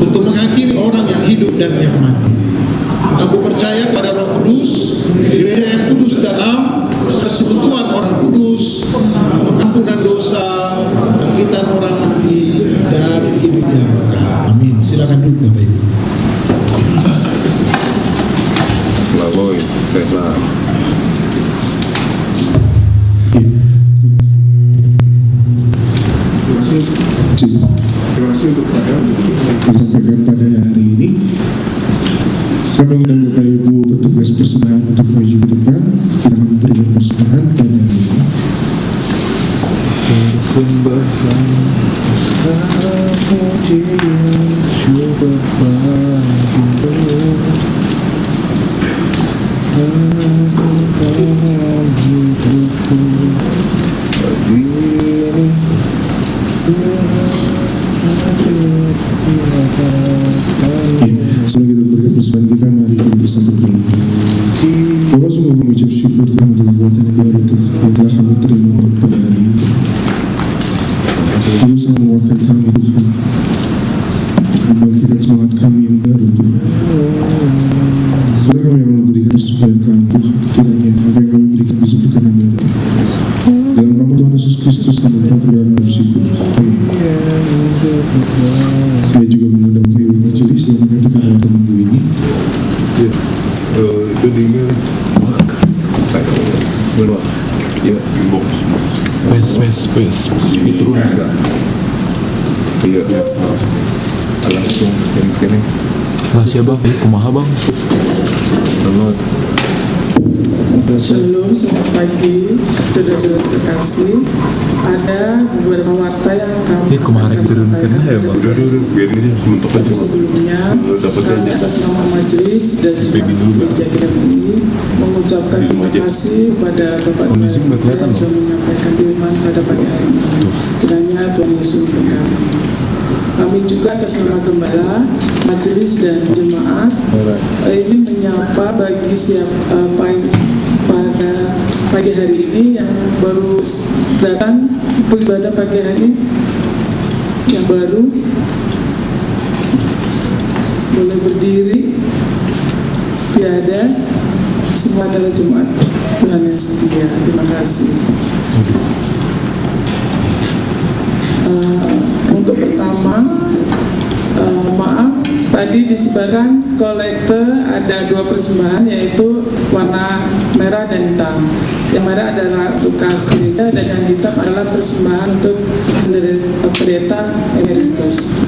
untuk menghakimi orang yang hidup dan yang mati. Aku percaya pada Roh Kudus, gereja yang kudus dalam persekutuan orang kudus, pengampunan dosa, bangkitan orang mati, dan hidup yang kekal. Amin. Silakan duduk Bapak Ibu. Lah boy, lah. Terima kasih untuk disampaikan pada hari ini. Saya mengundang Bapak Ibu petugas persembahan untuk maju ke depan. Kita akan memberikan persembahan pada hari ini. Persembahan sekarang pujian syukur bagimu. Dalam hidupku pagi ini. Sebelum kita memberikan persembahan kita, mari kita bersatu dalam doa. Bapak, sungguh kami ucap syukur Tuhan untuk kekuatan yang baru Tuhan yang telah kami terima pada hari ini. Kami sangat menguatkan kami Tuhan, membangkitkan semangat kami yang baru Tuhan. Setelah kami akan memberikan persembahan kami Tuhan, kiranya apa yang kami berikan bisa berkenan dari dalam nama Tuhan Yesus Kristus kami telah berdoa dan bersyukur. Amin. Saya juga mengundang Bapak Ibu majelis yang menyampaikan waktu minggu ini. Itu di email. Belum. Ya, inbox. Space itu bisa. Iya. Langsung scan. Rahasia bang, kumaha bang? Download. Shalom, selamat pagi, saudara-saudara terkasih. Ada beberapa warta yang kami akan sampaikan pada pagi. Sebelumnya, kami atas nama majelis dan jemaat gereja KMI mengucapkan terima kasih kepada Bapak Gembala kita yang sudah menyampaikan firman pada pagi hari ini. Kiranya Tuhan Yesus memberkati. Kami juga atas nama Gembala, majelis dan jemaat ini menyapa bagi pada pagi hari ini yang baru datang untuk ibadah pagi hari ini, yang baru boleh berdiri. Tiada, semua adalah jemaat Tuhan yang setia. Terima kasih. Untuk pertama, maaf, tadi disebarkan kolekte ada 2 persembahan, yaitu warna merah dan hitam. Yang merah adalah untuk kas gereja dan yang hitam adalah persembahan untuk pendeta emeritus.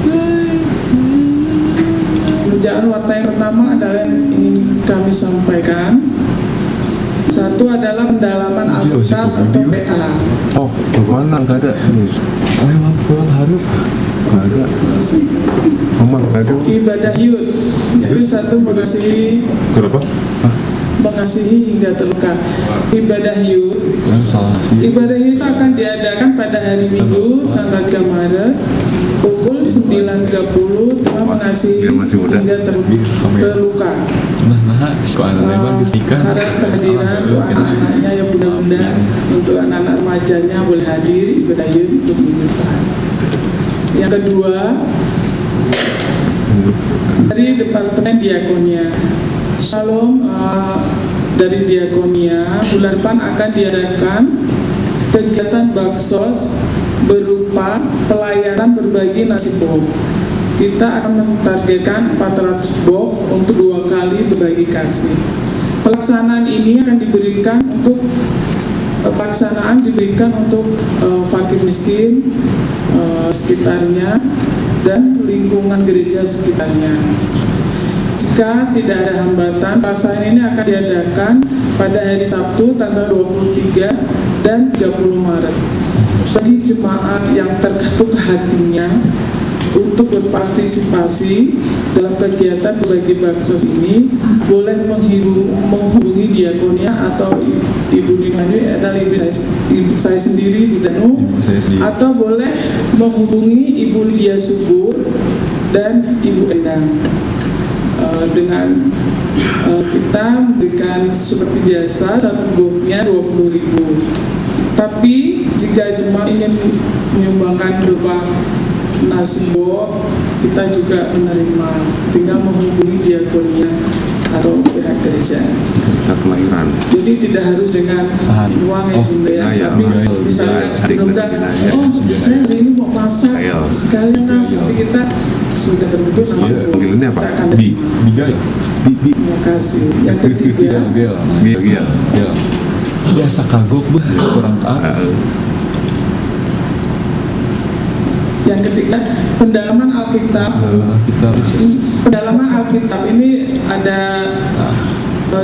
Pemujaan warta yang pertama adalah yang ingin kami sampaikan. Satu adalah pendalaman Alkitab atau PA. Oh, mana nggak ada? Emang pulang harus nggak ada. Emang nggak ada. Ibadah Yud itu satu mengasihi. Kenapa? Mengasihi hingga terluka. Ibadah Yud. Yang salah sih. Ibadah Yud akan diadakan pada hari Minggu tanggal 3 Maret pukul 9.30 Tuhan mengasihi hingga terluka. Harap kehadiran untuk anak-anaknya yang bunda-bunda, untuk anak-anak remajanya boleh hadir ibadah Yud untuk minggu depan. Yang kedua, dari Departemen Diakonia. Shalom, dari Diakonia, bulan depan akan diadakan kegiatan baksos berupa pelayanan berbagi nasi box. Kita akan mentargetkan 400 box untuk 2 kali berbagi kasih. Pelaksanaan ini akan diberikan untuk fakir miskin sekitarnya dan lingkungan gereja sekitarnya. Jika tidak ada hambatan, pelaksanaan ini akan diadakan pada hari Sabtu tanggal 23 dan 30 Maret. Bagi jemaat yang terketuk hatinya untuk berpartisipasi dalam kegiatan berbagi baksos ini, boleh menghubungi Diakonia atau Ibu Ninani adalah ibu saya sendiri, Bu Danu, atau boleh menghubungi Ibu Lydia Subur dan Ibu Endang. Dengan kita memberikan seperti biasa, satu boxnya 20.000. Tapi jika jemaat ingin menyumbangkan berupa nasi box, kita juga menerima, tinggal menghubungi Diakonia atau pihak gereja. Kelahiran. Jadi tidak harus dengan uang ya Bunda ya, tapi misalkan Bunda, saya hari ini mau masak sekalian kan, tapi kita sudah berbentuk nasi box, kita akan terima. Terima kasih. Yang ketiga, biasa kagok kurang yang ketiga, pendalaman Alkitab. Pendalaman Alkitab ini ada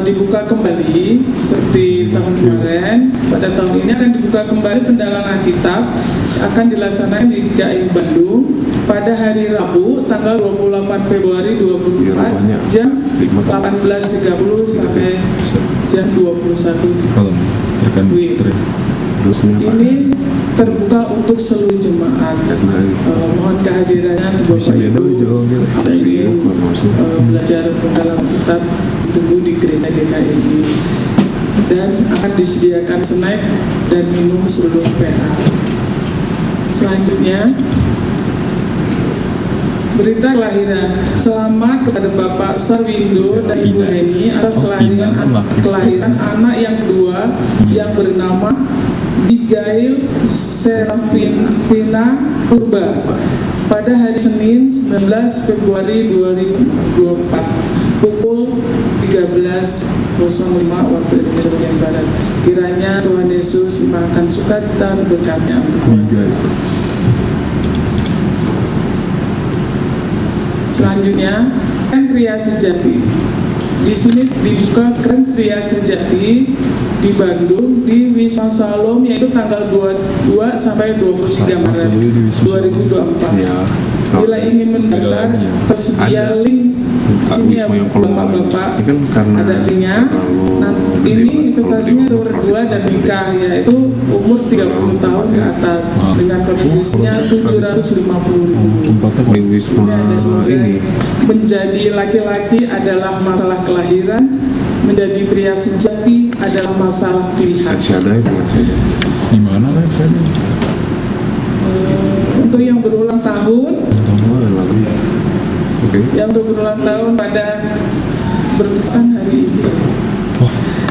dibuka kembali seperti tahun kemarin. Pada tahun ini akan dibuka kembali pendalaman Alkitab, akan dilaksanakan di GAIN Bandung pada hari Rabu tanggal 28 Februari 2024 jam 18.30 sampai jam 21.00 WIB. Ini terbuka untuk seluruh jemaat. Mohon kehadirannya Bapak Ibu yang ingin belajar dalam kitab, tunggu di gereja GKMI, dan akan disediakan snack dan minum seluruh PA. Selanjutnya, berita kelahiran. Selamat kepada Bapak Sarwindo dan Ibu Heni atas kelahiran anak yang kedua yang bernama Abigail Serafina Purba pada hari Senin 19 Februari 2024 pukul 13.05 waktu Indonesia bagian Barat. Kiranya Tuhan Yesus limpahkan sukacita dan berkatnya untuk keluarga. Selanjutnya, Keren Pria Sejati. Di sini dibuka Keren Pria Sejati di Bandung di Wisma Salom, yaitu tanggal 22 sampai 23 Maret 2024. Bila ingin mendaftar, tersedia link sini ya Bapak-bapak, ada linknya. Nah, ini investasinya berdua dan nikah, yaitu umur 30 tahun ke atas dengan kontribusinya 750.000. Ini ada slogan, menjadi laki-laki adalah masalah kelahiran, menjadi pria sejati adalah masalah pilihan. Gimana kan? Untuk yang berulang tahun, yang untuk berulang tahun pada bertepatan hari ini,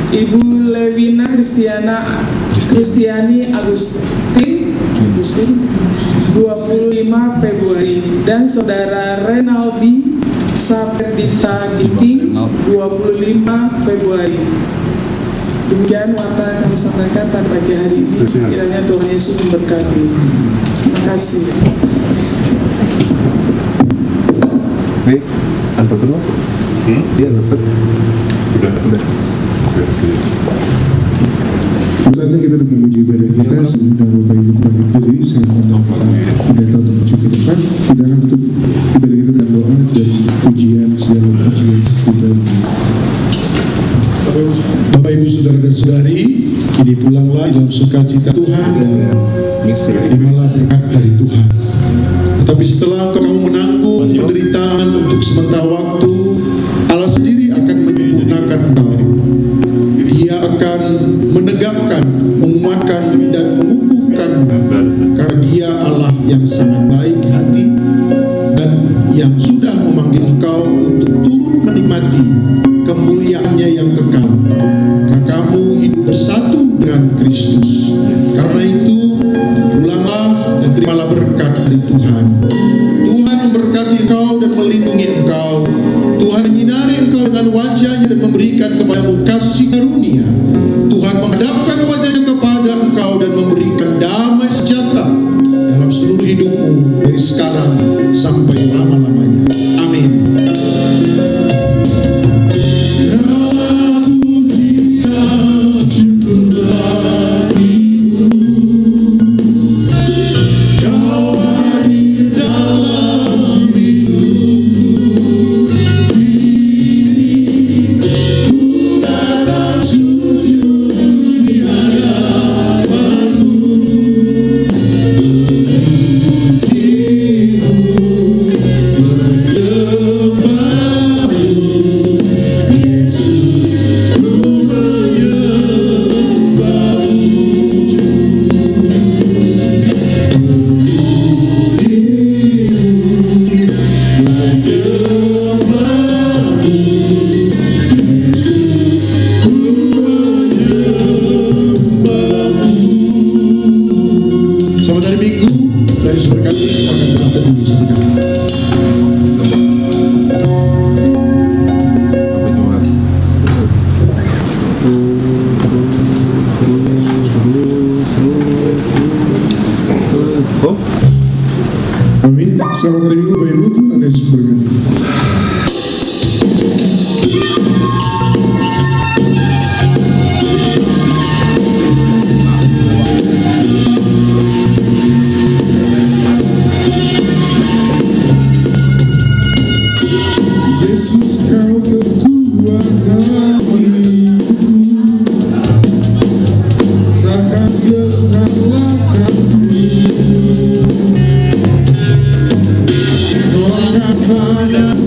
Ibu Levina Kristiani Agustin 25 Februari, dan Saudara Renaldi Saperdita Ginting 25 Februari. Demikian apa kami sampaikan pada pagi hari ini. Kiranya Tuhan Yesus memberkati. Terima kasih. Nih, antar dulu. Iya, dapat. Udah. Saatnya kita udah memuji ibadah kita, semoga Bapak Ibu bangkit diri, saya mengundang Pak Pendeta untuk maju ke depan. Kita akan tutup ibadah kita dengan doa dan pujian, segala pujian kita ini. Bapak Ibu Saudara dan Saudari, kini pulanglah dalam sukacita Tuhan dan terimalah berkat dari Tuhan. Tetapi setelah kamu menanggung penderitaan untuk sementara waktu, Allah sendiri akan menyempurnakan engkau. Dia akan menegakkan, menguatkan dan mengukuhkan, karena Dia Allah yang sangat baik hati. sampai selama-lamanya. Amin. Selamat hari Minggu, dari Berkati akan berangkat dulu sebentar. Sampai Jumat. Oh, Amin. Selamat hari Minggu Bapak Ibu, Tuhan Yesus berkati. Yesus kau kekuatan Takkan terkalahkan Kau akan banyak